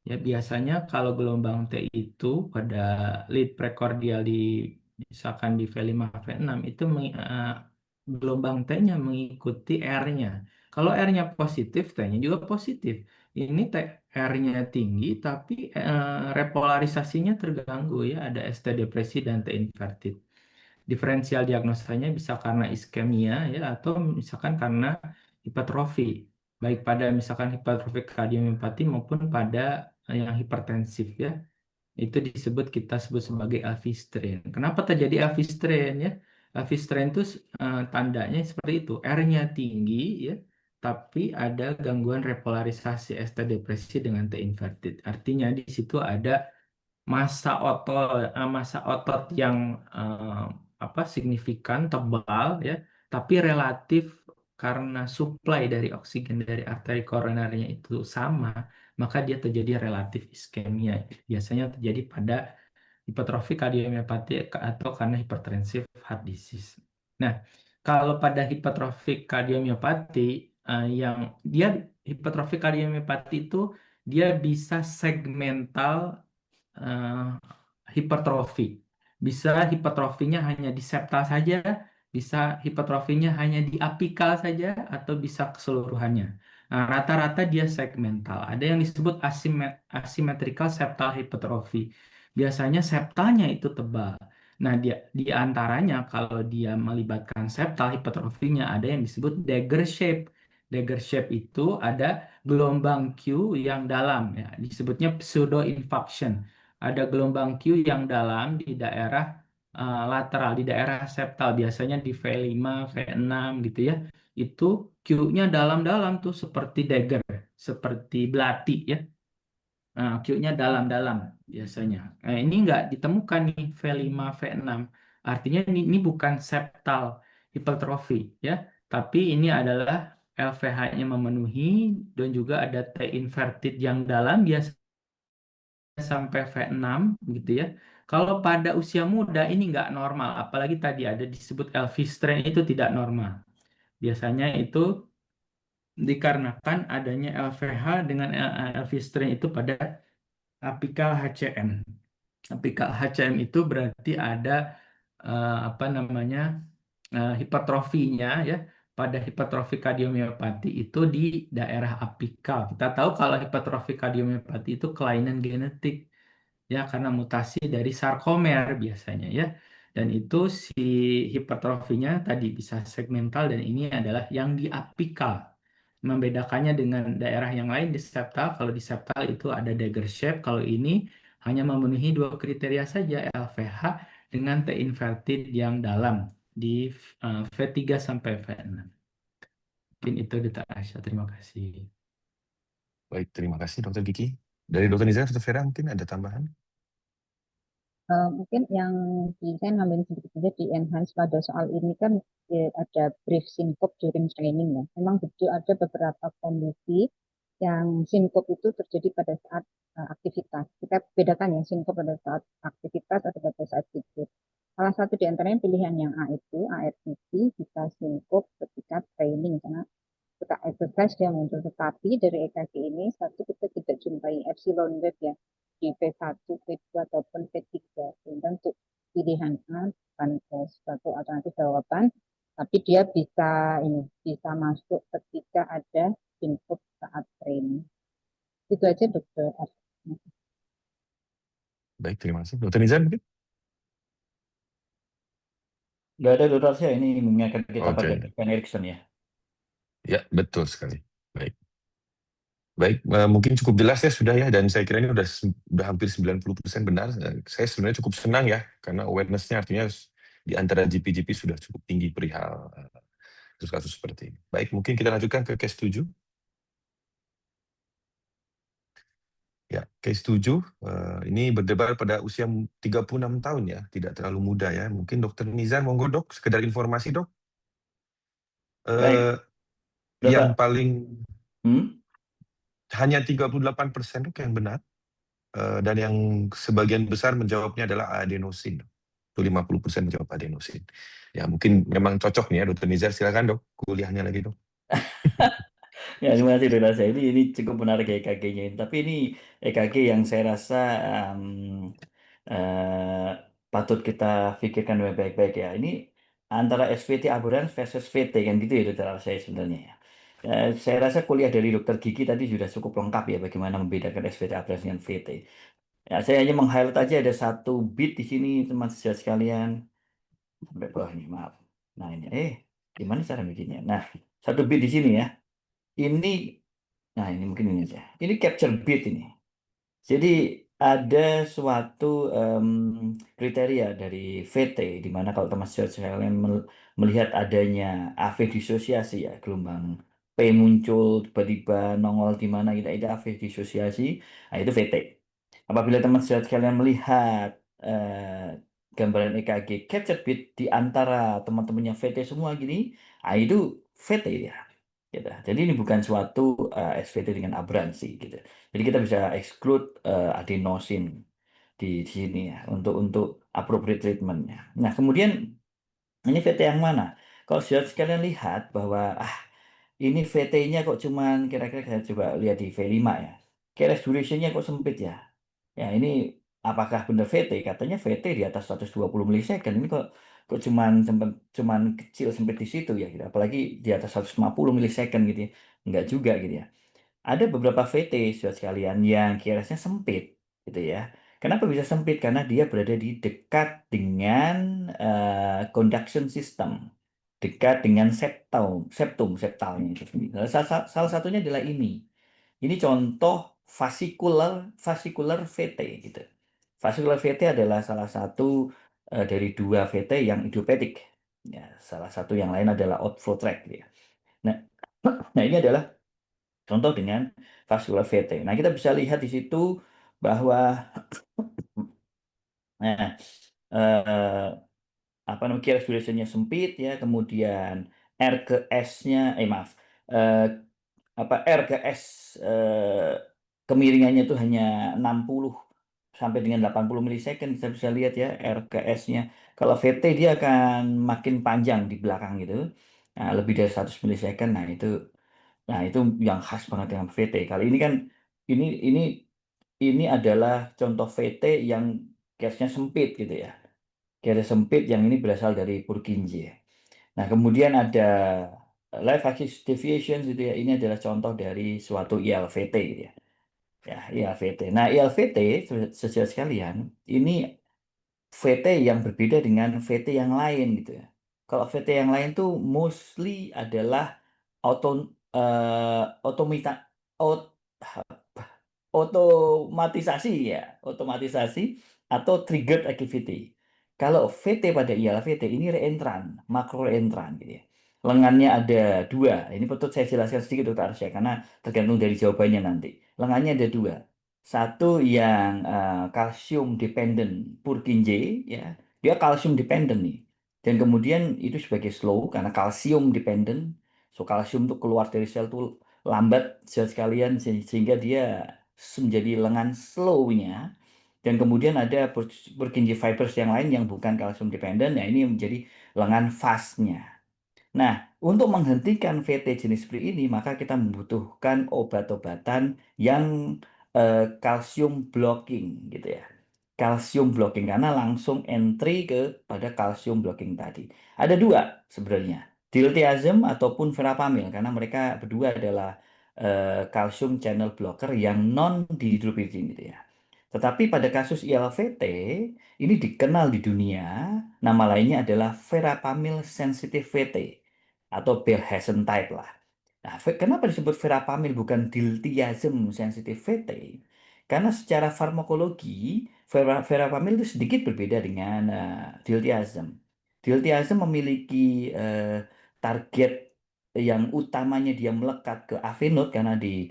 Ya, biasanya kalau gelombang T itu pada lead prekordial misalkan di V5, V6 itu gelombang T-nya mengikuti R-nya. Kalau R-nya positif, T-nya juga positif. Ini T R-nya tinggi tapi repolarisasinya terganggu ya, ada ST depresi dan T inverted. Diferensial diagnosanya bisa karena iskemia ya atau misalkan karena hipertrofi, baik pada misalkan hipertrofi kardiomiopati maupun pada yang hipertensif ya. Itu kita sebut sebagai LV strain. Kenapa terjadi LV strain ya? LV strain itu tandanya seperti itu, R-nya tinggi ya, tapi ada gangguan repolarisasi ST depresi dengan T inverted. Artinya di situ ada massa otot yang signifikan tebal ya, tapi relatif karena supply dari oksigen dari arteri koronernya itu sama, maka dia terjadi relatif iskemia. Biasanya terjadi pada hipertrofi kardiomiopati atau karena hipertensif heart disease. Nah, kalau pada hipertrofi kardiomiopati yang dia hipertrofi kardiomiopati itu dia bisa segmental hipertrofi. Bisa hipertrofinya hanya di septal saja, bisa hipertrofinya hanya di apikal saja, atau bisa keseluruhannya. Nah, rata-rata dia segmental. Ada yang disebut asymmetrical septal hypertrophy. Biasanya septalnya itu tebal. Nah, di antaranya kalau dia melibatkan septal hipertrofinya ada yang disebut dagger shape. Dagger shape itu ada gelombang Q yang dalam ya, disebutnya pseudo infarction. Ada gelombang Q yang dalam di daerah lateral, di daerah septal, biasanya di V5, V6 gitu ya. Itu Q-nya dalam-dalam tuh seperti dagger, seperti belati ya. Nah, Q-nya dalam-dalam biasanya. Nah, ini nggak ditemukan nih V5, V6. Artinya ini bukan septal hipertrofi ya, tapi ini adalah LVH-nya memenuhi dan juga ada T inverted yang dalam biasa sampai V6 gitu ya. Kalau pada usia muda ini nggak normal, apalagi tadi ada disebut LV strain itu tidak normal. Biasanya itu dikarenakan adanya LVH dengan LV strain itu pada apikal HCM. Apikal HCM itu berarti ada apa namanya hipertrofinya ya. Pada hipertrofi kardiomiopati itu di daerah apikal. Kita tahu kalau hipertrofi kardiomiopati itu kelainan genetik ya karena mutasi dari sarkomer biasanya ya. Dan itu si hipertrofinya tadi bisa segmental dan ini adalah yang di apikal. Membedakannya dengan daerah yang lain di septal, kalau di septal itu ada dagger shape, kalau ini hanya memenuhi dua kriteria saja, LVH dengan T inverted yang dalam di V3 sampai V6. Mungkin itu Dr. Asya, terima kasih. Baik, terima kasih Dr. Kiki. Dari Dr. Nizar, Dr. Vera mungkin ada tambahan? Mungkin yang saya ngambil sedikit saja di enhance pada soal ini kan ada brief syncope during training ya. Memang betul ada beberapa kondisi yang syncope itu terjadi pada saat aktivitas. Kita bedakan ya syncope pada saat aktivitas atau pada saat tidur. Salah satu di antaranya pilihan yang A itu ARDP bisa syncope ketika training karena kita exercise dia muncul, tetapi dari EKG ini satu kita tidak jumpai epsilon wave ya di P1, P2 ataupun P3 sehingga untuk pilihan A bukan suatu alternatif jawaban, tapi dia bisa masuk ketika ada input hari ini. Itu aja dokter. Baik, terima kasih. Dokter Nizar mungkin? Nggak ada dokter saya ini mengingatkan kita pada Oke, Evan Erikson ya. ya betul sekali. Baik. Baik, mungkin cukup jelas ya sudah ya, dan saya kira ini udah hampir 90% benar. Saya sebenarnya cukup senang ya, karena awareness-nya artinya di antara GP-GP sudah cukup tinggi perihal kasus-kasus seperti ini. Baik, mungkin kita lanjutkan ke case 7. Ya, case 7, ini berdebar pada usia 36 tahun ya, tidak terlalu muda ya. Mungkin Dokter Nizar, monggo dok, sekedar informasi dok. Baik, Yang Bapak. paling Hmm? hanya 38% dok yang benar, dan yang sebagian besar menjawabnya adalah adenosin. Itu 50% menjawab adenosin. Ya mungkin memang cocok nih ya Dokter Nizar, silakan dok, kuliahnya lagi dok. Ya, terima kasih dokter saya. Ini cukup menarik EKG-nya. Tapi ini EKG yang saya rasa eh, patut kita pikirkan baik-baik ya. Ini antara SVT aberrans versus VT kan gitu ya dokter saya sebenarnya ya. Saya rasa kuliah dari dokter gigi tadi sudah cukup lengkap ya bagaimana membedakan SVT aberrans dengan VT. Ya, saya hanya meng-highlight aja ada satu bit di sini teman sejarah sekalian. Sampai bawah ini, maaf. Nah ini, gimana cara bikinnya? Nah, satu bit di sini ya. Ini, nah ini mungkin ini aja. Ini capture bit ini. Jadi ada suatu kriteria dari VT di mana kalau teman sekalian melihat adanya AV disosiasi ya, gelombang P muncul tiba-tiba nongol di mana kita itu AV disosiasi, nah itu VT. Apabila teman sekalian melihat gambaran EKG capture bit di antara teman-temannya VT semua gini, nah itu VT ya. Gitu. Jadi ini bukan suatu SVT dengan aberransi gitu. Jadi kita bisa exclude adenosin di sini ya untuk appropriate treatmentnya. Nah kemudian ini VT yang mana? Kalau sudah sekalian lihat bahwa ini VT-nya kok cuman kira-kira saya coba lihat di V5 ya. KRS duration-nya kok sempit ya. Ya ini apakah benar VT? Katanya VT di atas 120 milisecond. Ini kok cuman kecil sempit di situ ya gitu. Apalagi di atas 150 milisecond gitu ya. Enggak juga gitu ya. Ada beberapa VT sudah sekalian yang QRS-nya sempit gitu ya. Kenapa bisa sempit? Karena dia berada di dekat dengan conduction system, dekat dengan septalnya itu sendiri. Nah, salah satunya adalah ini. Ini contoh vascular VT gitu. Vascular VT adalah salah satu dari dua VT yang idiopatik. Ya, salah satu yang lain adalah outflow tract gitu ya. Nah, nah ini adalah contoh dengan vascular VT. Nah, kita bisa lihat di situ bahwa nah, eh, apa namanya QRS duration-nya sempit ya, kemudian R ke S-nya, maaf, eh, apa R ke S kemiringannya itu hanya 60 sampai dengan 80 milisecond, kita bisa lihat ya R ke S-nya. Kalau VT dia akan makin panjang di belakang gitu. Nah, lebih dari 100 milisecond. Nah, itu yang khas banget dengan VT. Kali ini kan ini ini ini adalah contoh VT yang case-nya sempit gitu ya. Case sempit yang ini berasal dari Purkinje. Nah, kemudian ada life axis deviation gitu ya. Ini adalah contoh dari suatu ILVT gitu ya. Ya, ILVT. Nah, ILVT secara sekalian ini VT yang berbeda dengan VT yang lain gitu ya. Kalau VT yang lain tuh mostly adalah auto otomita ot- otomatisasi ya, otomatisasi atau triggered activity. Kalau VT pada ILVT ini reentrant, makro reentrant gitu ya. Lengannya ada dua. Ini patut saya jelaskan sedikit Dr. Arsya karena tergantung dari jawabannya nanti. Lengannya ada dua. Satu yang kalsium dependent Purkinje ya. Dia kalsium dependent nih. Dan kemudian itu sebagai slow karena kalsium dependent. So kalsium itu keluar dari sel tuh lambat sekalian sehingga dia menjadi lengan slow-nya. Dan kemudian ada Purkinje fibers yang lain yang bukan kalsium dependent, ya ini menjadi lengan fast-nya. Nah, untuk menghentikan VT jenis seperti ini, maka kita membutuhkan obat-obatan yang kalsium blocking gitu ya. Kalsium blocking karena langsung entry pada kalsium blocking tadi. Ada dua sebenarnya, diltiazem ataupun verapamil karena mereka berdua adalah kalsium channel blocker yang non dihidropyridin gitu ya. Tetapi pada kasus ILVT ini dikenal di dunia, nama lainnya adalah verapamil sensitive VT atau Belhazen type lah. Nah, kenapa disebut verapamil bukan diltiazem sensitive VT? Karena secara farmakologi verapamil itu sedikit berbeda dengan diltiazem. Diltiazem memiliki target yang utamanya dia melekat ke avenut karena di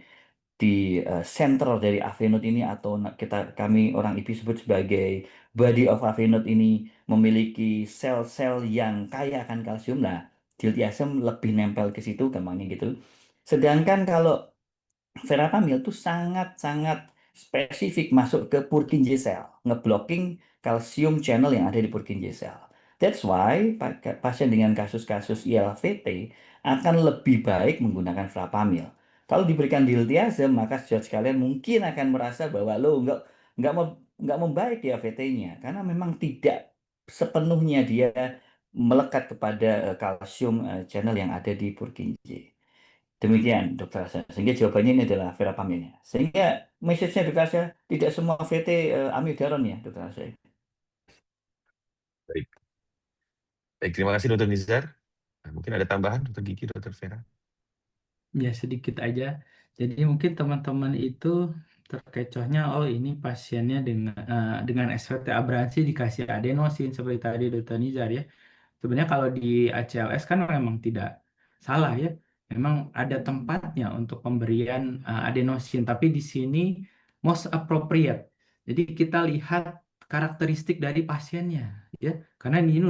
sentral dari avenut ini atau kami orang IP sebut sebagai body of avenut ini memiliki sel-sel yang kaya akan kalsium. Nah, diltiazem lebih nempel ke situ gampangnya gitu. Sedangkan kalau verapamil itu sangat-sangat spesifik masuk ke Purkinje cell, ngeblocking kalsium channel yang ada di Purkinje cell. That's why pasien dengan kasus-kasus ILVT akan lebih baik menggunakan verapamil. Kalau diberikan diltiazem, maka saudara sekalian mungkin akan merasa bahwa lo nggak membaik ya VT-nya, karena memang tidak sepenuhnya dia melekat kepada kalsium channel yang ada di Purkinje. Demikian, Dokter Asya. Sehingga jawabannya ini adalah verapamilnya. Sehingga message-nya Dokter Asya, tidak semua VT amiodaron ya, Dokter Asya. Baik. Baik, terima kasih Dr. Nizar. Nah, mungkin ada tambahan Dr. Gigi, Dr. Vera. Ya, sedikit aja. Jadi mungkin teman-teman itu terkecohnya, oh ini pasiennya dengan SVT abrasi dikasih adenosin seperti tadi Dr. Nizar ya. Sebenarnya kalau di ACLS kan memang tidak salah ya. Memang ada tempatnya untuk pemberian adenosin, tapi di sini most appropriate. Jadi kita lihat karakteristik dari pasiennya ya. Karena ini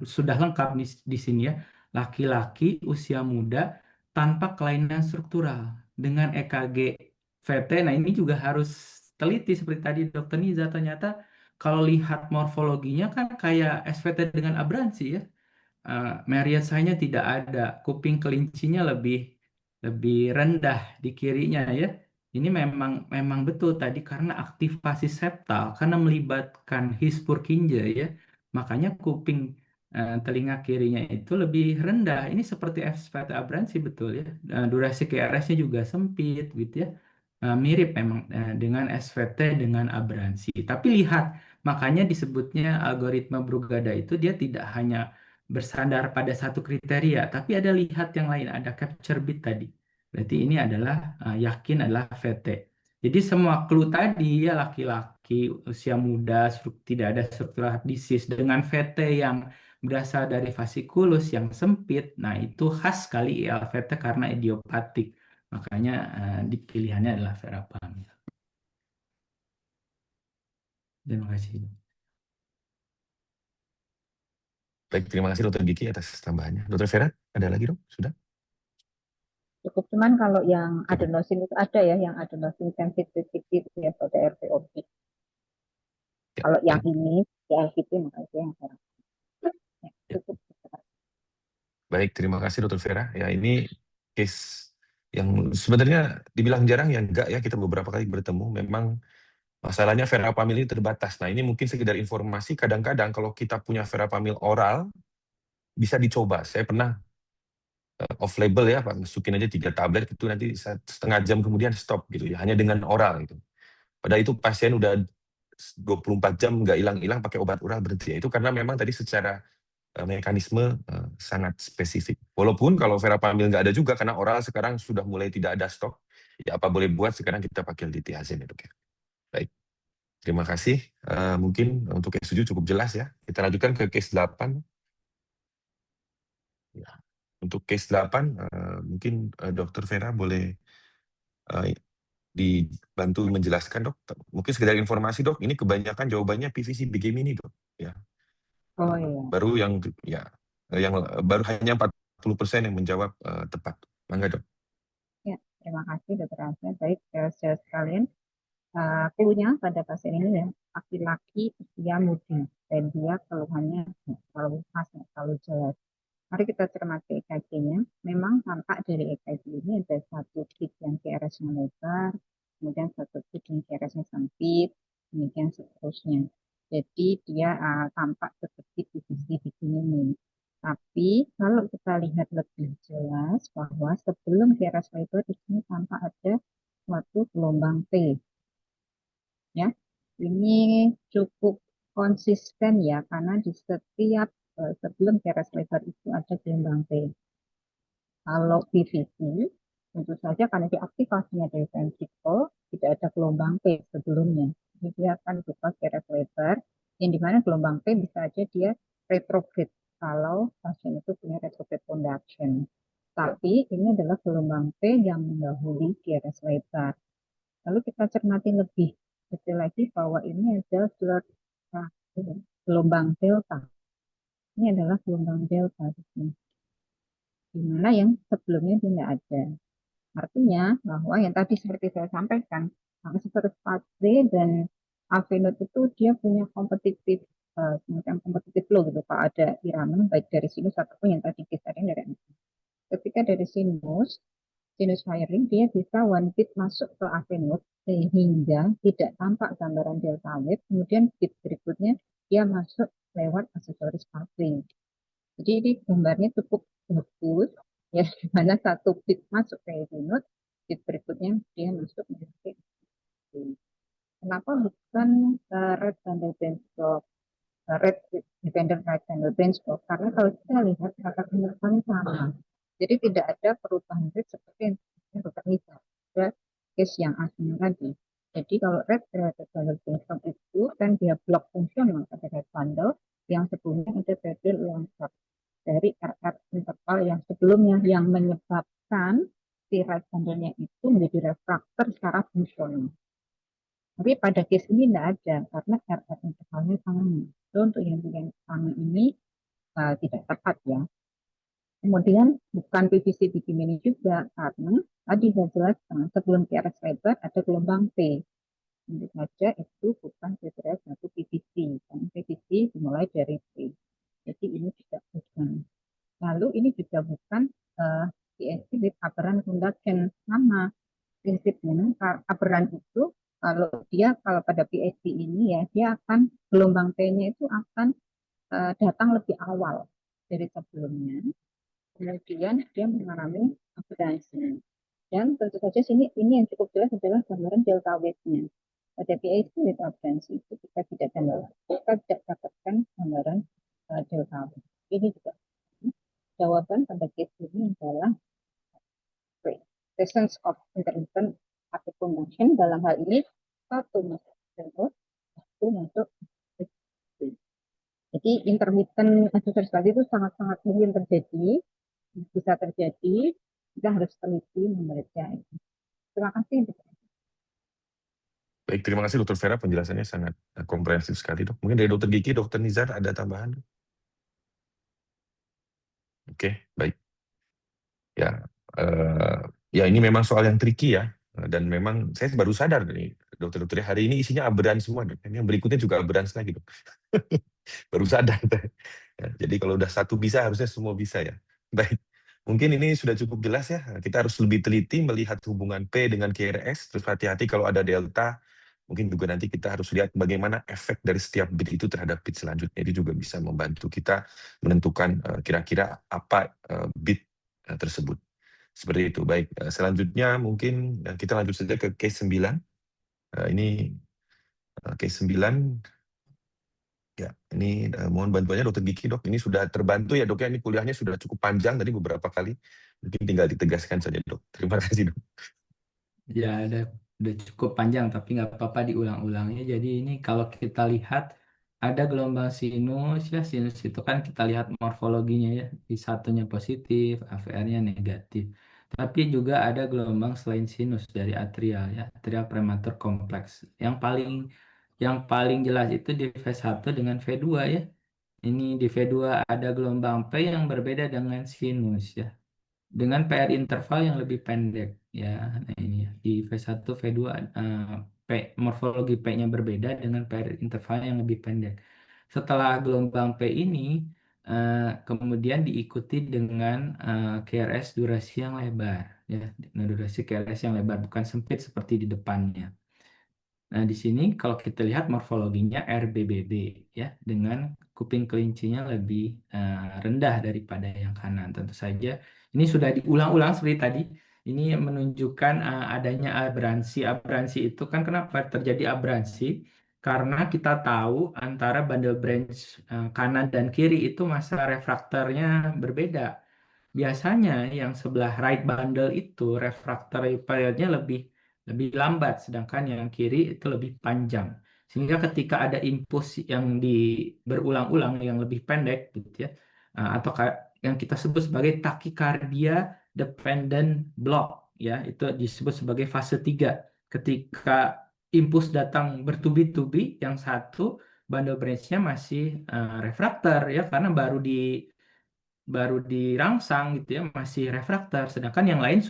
sudah lengkap di sini ya. Laki-laki usia muda tanpa kelainan struktural dengan EKG VT. Nah, ini juga harus teliti seperti tadi Dokter Niza, ternyata kalau lihat morfologinya kan kayak SVT dengan abransi ya. Mariat saya tidak ada, kuping kelincinya lebih lebih rendah di kirinya ya. Ini memang memang betul tadi karena aktivasi septal, karena melibatkan His-Purkinje ya. Makanya kuping telinga kirinya itu lebih rendah. Ini seperti SVT abransi betul ya. Durasi QRS-nya juga sempit gitu ya. Mirip memang dengan SVT dengan abransi. Tapi lihat, makanya disebutnya algoritma Brugada itu dia tidak hanya bersandar pada satu kriteria, tapi ada lihat yang lain, ada capture bit tadi. Berarti ini adalah yakin adalah VT. Jadi semua clue tadi ya laki-laki usia muda tidak ada struktural heart disease dengan VT yang berasal dari vasikulus yang sempit. Nah, itu khas sekali ILVT karena idiopatik. Makanya pilihannya adalah verapamil. Terima kasih. Baik, terima kasih Dr. Gigi atas tambahannya. Dr. Vera, ada lagi dok? Sudah? Cukup, cuman kalau yang Cukup. adenosin itu ada ya, yang adenosin sensitivity itu ya, OTRPOB. Ya, Kalau yang baik. ini, ya LVT, maka itu yang saya ya, Ya. cukup. Baik, terima kasih Dr. Vera. Ya, ini case yang sebenarnya dibilang jarang ya enggak ya, kita beberapa kali bertemu. Memang masalahnya verapamil ini terbatas. Nah, ini mungkin sekedar informasi, kadang-kadang kalau kita punya verapamil oral, bisa dicoba. Saya pernah off label ya, Pak, masukin aja 3 tablet itu nanti setengah jam kemudian stop gitu ya, hanya dengan oral gitu. Padahal itu pasien udah 24 jam nggak hilang-hilang pakai obat oral berhenti. Itu karena memang tadi secara mekanisme sangat spesifik. Walaupun kalau verapamil nggak ada juga karena oral sekarang sudah mulai tidak ada stok. Ya apa boleh buat sekarang kita pakai diltiazem ya dok ya. Baik, terima kasih. Mungkin untuk case 7 cukup jelas ya. Kita lanjutkan ke case 8. Ya. Untuk case 8 mungkin Dokter Vera boleh dibantu menjelaskan dok. Mungkin sekedar informasi dok, ini kebanyakan jawabannya PVC Big ini dok. Ya. Oh iya. Baru yang baru hanya 40% yang menjawab tepat. Mangga dok. Ya, terima kasih Dokter Asya. Baik, saudara sekalian, clue-nya pada pasien ini ya, laki-laki usia muda dan dia keluhannya nggak terlalu khas, nggak terlalu jelas. Mari kita cermati EKG-nya. Memang tampak dari EKG ini ada satu tip yang QRS-nya lebar, kemudian satu tip yang QRS-nya sempit, demikian seterusnya. Jadi dia tampak seperti divisi begini. Tapi kalau kita lihat lebih jelas bahwa sebelum KRS Fiber di sini tampak ada suatu gelombang P, ya. Ini cukup konsisten ya, karena di setiap sebelum KRS Fiber itu ada gelombang P. Kalau PVC, tentu saja karena diaktifasinya dari ventricle, tidak ada gelombang P sebelumnya. Jadi dia akan buka KRS Fiber, yang dimana gelombang P bisa aja dia retrograde kalau pasien itu punya retrograde conduction. Tapi ini adalah gelombang P yang mendahului KRS lebar. Lalu kita cermati lebih detail lagi bahwa ini adalah gelombang delta. Ini adalah gelombang delta di sini, di mana yang sebelumnya tidak ada. Artinya bahwa yang tadi seperti saya sampaikan, seperti Spatze dan Avenut itu dia punya kompetitif semacam kompetitif flow gitu. Kalau ada irama baik dari sinus ataupun yang tadi kita dari ketika dari sinus firing dia bisa one bit masuk ke Avenut sehingga tidak tampak gambaran delta wave. Kemudian bit berikutnya dia masuk lewat aksesoris pathway. Jadi ini gambarnya cukup bagus ya, di mana satu bit masuk ke Avenut, bit berikutnya dia masuk ke Avenut. Kenapa bukan red bundle benchtop, red dependent right bundle benchtop? Karena kalau kita lihat kata penyertaan sama, jadi tidak ada perubahan rate seperti yang dokter Nisa ada case yang aslinya tadi. Jadi kalau red bundle benchtop itu kan dia blok fungsional pada red bundle, yang sebelumnya ada pedal yang dari RR interval yang sebelumnya yang menyebabkan si right bundle-nya itu menjadi refraktor secara fungsional. Tapi pada case ini tidak ada karena RR intervalnya sama. So, untuk yang sama ini tidak tepat ya. Kemudian bukan PVC ini juga karena tadi saya jelaskan sebelum KRS lebar ada gelombang P. Tentu saja itu bukan kriteria satu PVC. Karena PVC dimulai dari P. Jadi ini tidak bukan. Lalu ini juga bukan PSC with aberrant conduction, sama prinsipnya. Aberrant itu kalau pada PSC ini ya dia akan gelombang P-nya itu akan datang lebih awal dari sebelumnya. Kemudian dia mengalami aberransi. Dan tentu saja sini ini yang cukup jelas adalah gambaran delta wave-nya. Pada PSC with aberransi itu kita tidak dapatkan gambaran delta wave. Ini juga jawaban pada case ini adalah presence of intermittent active conduction. Dalam hal ini satu masuk jalur, satu masuk. Jadi intermittent exercise tadi itu sangat-sangat mungkin terjadi, bisa terjadi. Kita harus teliti membaca itu. Terima kasih. Baik, terima kasih Dr. Vera, penjelasannya sangat komprehensif sekali, Dok. Mungkin dari Dr. Gigi, Dr. Nizar ada tambahan? Oke, baik. Ya, ya ini memang soal yang tricky ya. Dan memang saya baru sadar nih, dokter-dokter hari ini isinya aberan semua. Dok. Yang berikutnya juga aberan lagi, Dok. Baru sadar. Ya, jadi kalau udah satu bisa, harusnya semua bisa ya. Baik, mungkin ini sudah cukup jelas ya. Kita harus lebih teliti melihat hubungan P dengan KRS. Terus hati-hati kalau ada delta. Mungkin juga nanti kita harus lihat bagaimana efek dari setiap bit itu terhadap bit selanjutnya. Itu juga bisa membantu kita menentukan kira-kira apa bit tersebut. Seperti itu. Baik, selanjutnya mungkin kita lanjut saja ke case 9. Ini case 9. Ya, ini mohon bantuannya Dokter Giki, Dok. Ini sudah terbantu ya, Dok ya. Ini kuliahnya sudah cukup panjang tadi beberapa kali. Mungkin tinggal ditegaskan saja, Dok. Terima kasih, Dok. Ya, udah cukup panjang, tapi nggak apa-apa diulang-ulangnya. Jadi ini kalau kita lihat ada gelombang sinus, ya sinus itu kan kita lihat morfologinya ya, di satunya positif, AVR-nya negatif. Tapi juga ada gelombang selain sinus dari atrial ya, atrial prematur kompleks. Yang paling jelas itu di V1 dengan V2 ya. Ini di V2 ada gelombang P yang berbeda dengan sinus ya, dengan PR interval yang lebih pendek ya. Nah ini ya, di V1 V2 P morfologi P-nya berbeda dengan PR interval yang lebih pendek. Setelah gelombang P ini kemudian diikuti dengan KRS durasi yang lebar ya. Nah, durasi KRS yang lebar bukan sempit seperti di depannya. Nah, di sini kalau kita lihat morfologinya RBBB ya, dengan kuping kelincinya lebih rendah daripada yang kanan. Tentu saja ini sudah diulang-ulang seperti tadi. Ini menunjukkan adanya aberransi. Aberransi itu kan kenapa terjadi aberransi? Karena kita tahu antara bundle branch kanan dan kiri itu masa refraktornya berbeda. Biasanya yang sebelah right bundle itu refractory periodnya lebih lebih lambat, sedangkan yang kiri itu lebih panjang. Sehingga ketika ada impuls yang berulang-ulang yang lebih pendek gitu ya, atau yang kita sebut sebagai tachycardia dependent block ya, itu disebut sebagai fase 3. Ketika impuls datang bertubi-tubi, yang satu bundle branch-nya masih refraktor ya, karena baru dirangsang gitu ya, masih refraktor, sedangkan yang lain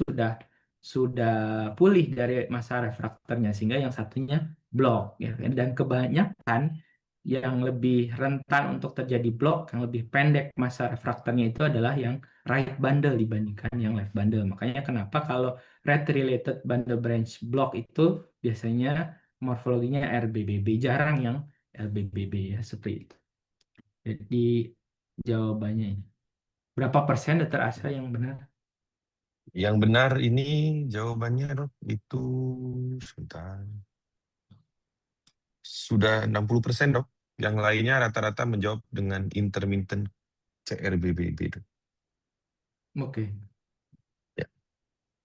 sudah pulih dari masa refraktornya, sehingga yang satunya blok ya. Dan kebanyakan yang lebih rentan untuk terjadi blok, yang lebih pendek masa refraktornya itu adalah yang right bundle dibandingkan yang left bundle. Makanya kenapa kalau red related bundle branch block itu biasanya morfologinya RBBB, jarang yang LBBB ya, seperti itu. Jadi jawabannya ini. Berapa persen Dokter Asra yang benar? Yang benar ini jawabannya Dok, itu sebentar. Sudah 60% Dok. Yang lainnya rata-rata menjawab dengan intermittent CRBBB Dok. Oke. Ya.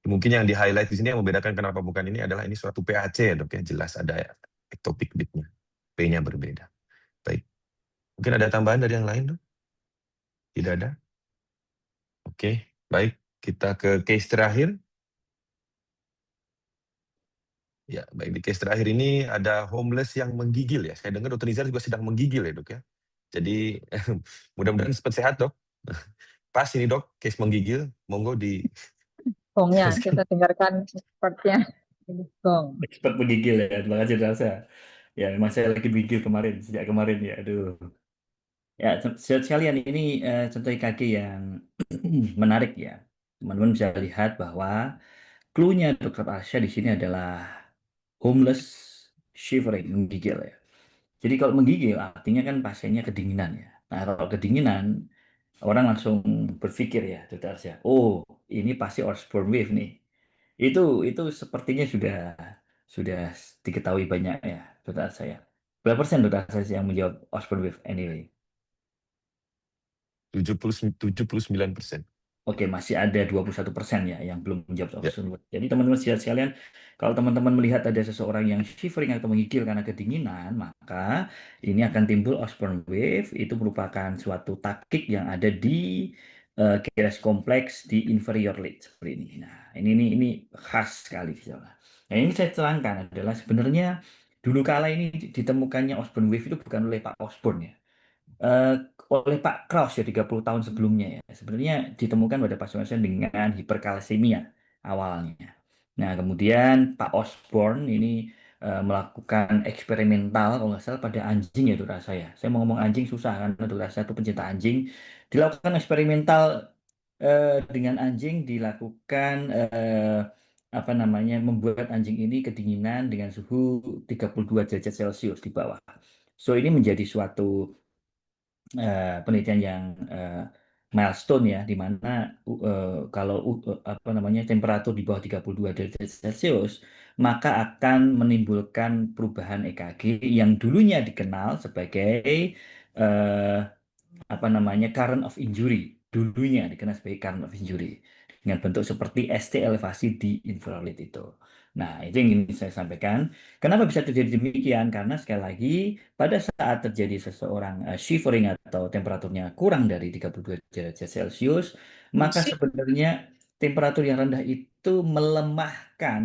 Mungkin yang di-highlight di sini yang membedakan kenapa bukan ini adalah ini suatu PAC ya Dok ya, jelas ada ectopic bitnya. P-nya berbeda. Baik. Mungkin ada tambahan dari yang lain Dok? Tidak ada? Oke, baik. Kita ke case terakhir. Ya, baik. Di case terakhir ini ada homeless yang menggigil ya. Saya dengar Dokter Nizar juga sedang menggigil ya Dok ya. Jadi mudah-mudahan cepat sehat Dok. Pas ini Dok, case menggigil. Monggo di Gongnya kita dengarkan expertnya. Ini gong. Expert menggigil ya, terima kasih Rasa. Ya, memang saya lagi menggigil kemarin, sejak kemarin ya, aduh. Ya, sekalian ini contoh EKG yang menarik ya. Teman-teman bisa lihat bahwa clue-nya Dr. Arsya di sini adalah homeless shivering, menggigil ya. Jadi kalau menggigil artinya kan pasiennya kedinginan ya. Nah, kalau kedinginan orang langsung berpikir ya, Dr. Arsya, oh ini pasti Osborne wave nih. Itu sepertinya sudah diketahui banyak ya, Dr. Arsya ya. Berapa persen Dr. Arsya yang menjawab Osborne wave anyway? 79%. Oke, masih ada 21% ya yang belum menjawab Ya. option. Jadi teman-teman sekalian, kalau teman-teman melihat ada seseorang yang shivering atau menggigil karena kedinginan, maka ini akan timbul Osborne wave. Itu merupakan suatu takik yang ada di GRS kompleks di inferior lid seperti ini. Nah, ini khas sekali. Nah, ini saya terangkan adalah sebenarnya dulu kala ini ditemukannya Osborne wave itu bukan oleh Pak Osborne ya. eh, oleh Pak Kraus ya 30 tahun sebelumnya ya. Sebenarnya ditemukan pada pasien-pasien dengan hiperkalsemia awalnya. Nah, kemudian Pak Osborne ini melakukan eksperimental kalau nggak salah pada anjing ya itu rasa ya. Saya mau ngomong anjing susah kan itu rasa itu pencinta anjing. Dilakukan eksperimental dengan anjing dilakukan apa namanya membuat anjing ini kedinginan dengan suhu 32 derajat Celcius di bawah. So ini menjadi suatu penelitian yang milestone ya, di mana kalau apa namanya temperatur di bawah 32 derajat Celcius, maka akan menimbulkan perubahan EKG yang dulunya dikenal sebagai eh, apa namanya current of injury, dulunya dikenal sebagai current of injury dengan bentuk seperti ST elevasi di infrared itu. Nah, itu yang ingin saya sampaikan. Kenapa bisa terjadi demikian? Karena sekali lagi pada saat terjadi seseorang shivering atau temperaturnya kurang dari 32 derajat Celcius, maka sebenarnya temperatur yang rendah itu melemahkan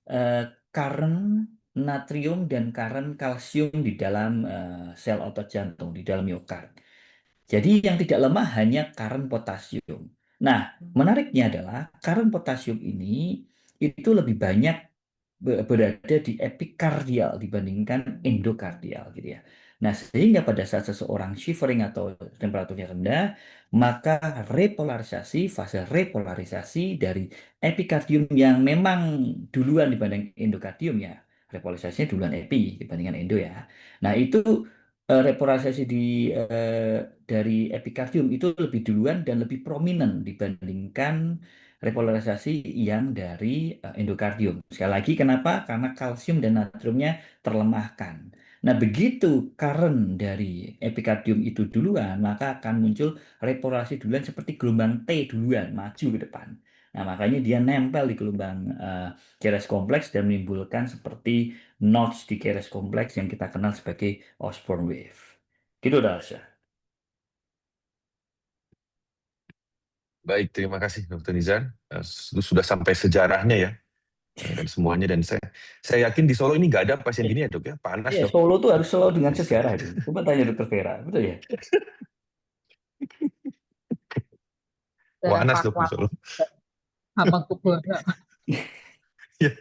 eh, current natrium dan current kalsium di dalam sel otot jantung, di dalam miokard. Jadi yang tidak lemah hanya current potasium. Nah, menariknya adalah current potasium ini itu lebih banyak berada di epikardial dibandingkan endokardial gitu ya. Nah, sehingga pada saat seseorang shivering atau temperaturnya rendah, maka fase repolarisasi dari epikardium yang memang duluan dibanding endokardium ya, repolarisasinya duluan EPI dibandingkan endo ya. Nah itu repolarisasi dari epikardium itu lebih duluan dan lebih prominent dibandingkan repolarisasi yang dari endokardium. Sekali lagi kenapa? Karena kalsium dan natriumnya terlemahkan. Nah, begitu current dari epikardium itu duluan, maka akan muncul repolarisasi duluan seperti gelombang T duluan, maju ke depan. Nah, makanya dia nempel di gelombang Keres kompleks dan menimbulkan seperti notch di Keres kompleks yang kita kenal sebagai Osborn wave. Gitu, Dasya. Baik, terima kasih Dr. Nizar. Sudah sampai sejarahnya ya, dan semuanya. Dan saya yakin di Solo ini nggak ada pasien gini ya dok ya, panas Iya, dok. Solo tuh harus selalu dengan sejarah itu. Coba tanya Dr. Vera, betul ya? Panas dok di Solo. Hamengkubuwono. Ya.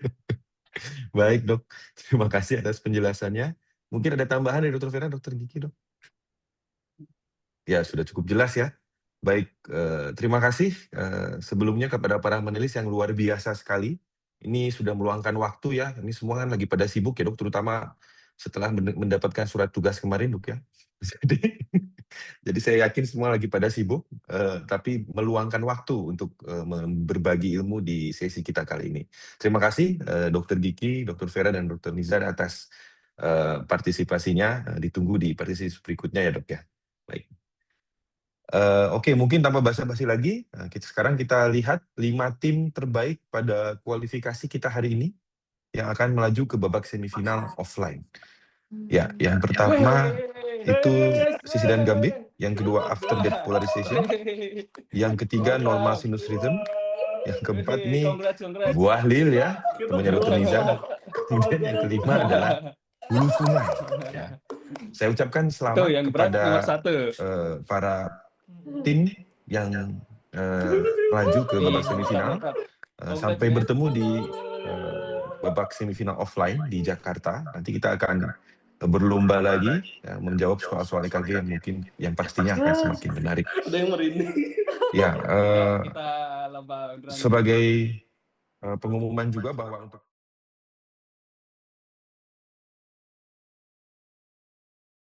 Baik dok, terima kasih atas penjelasannya. Mungkin ada tambahan dari Dr. Vera, Dr. Gigi dok? Ya sudah cukup jelas ya. Baik, terima kasih sebelumnya kepada para panelis yang luar biasa sekali. Ini sudah meluangkan waktu ya, ini semua kan lagi pada sibuk ya dok, terutama setelah mendapatkan surat tugas kemarin dok ya. Jadi saya yakin semua lagi pada sibuk, tapi meluangkan waktu untuk berbagi ilmu di sesi kita kali ini. Terima kasih Dr. Gigi, Dr. Vera, dan Dr. Nizar atas partisipasinya. Ditunggu di partisipasi berikutnya ya dok ya. Baik. Oke, mungkin tanpa basa-basi lagi, sekarang kita lihat 5 tim terbaik pada kualifikasi kita hari ini yang akan melaju ke babak semifinal offline. Ya, yang pertama itu Sisidan Gambit, yang kedua After Death Polarization, yang ketiga Normal Sinus Rhythm, yang keempat nih Buah Lil ya, temannya Dr. Nizar, kemudian yang kelima adalah Hulu Sungai. Ya. Saya ucapkan selamat kepada para tim yang melaju ke babak semifinal. Sampai bertemu di babak semifinal offline di Jakarta. Nanti kita akan berlomba lagi menjawab soal-soal EKG yang mungkin yang pastinya akan semakin menarik. Ada yang merinding. Ya, Kita lomba sebagai pengumuman juga bahwa untuk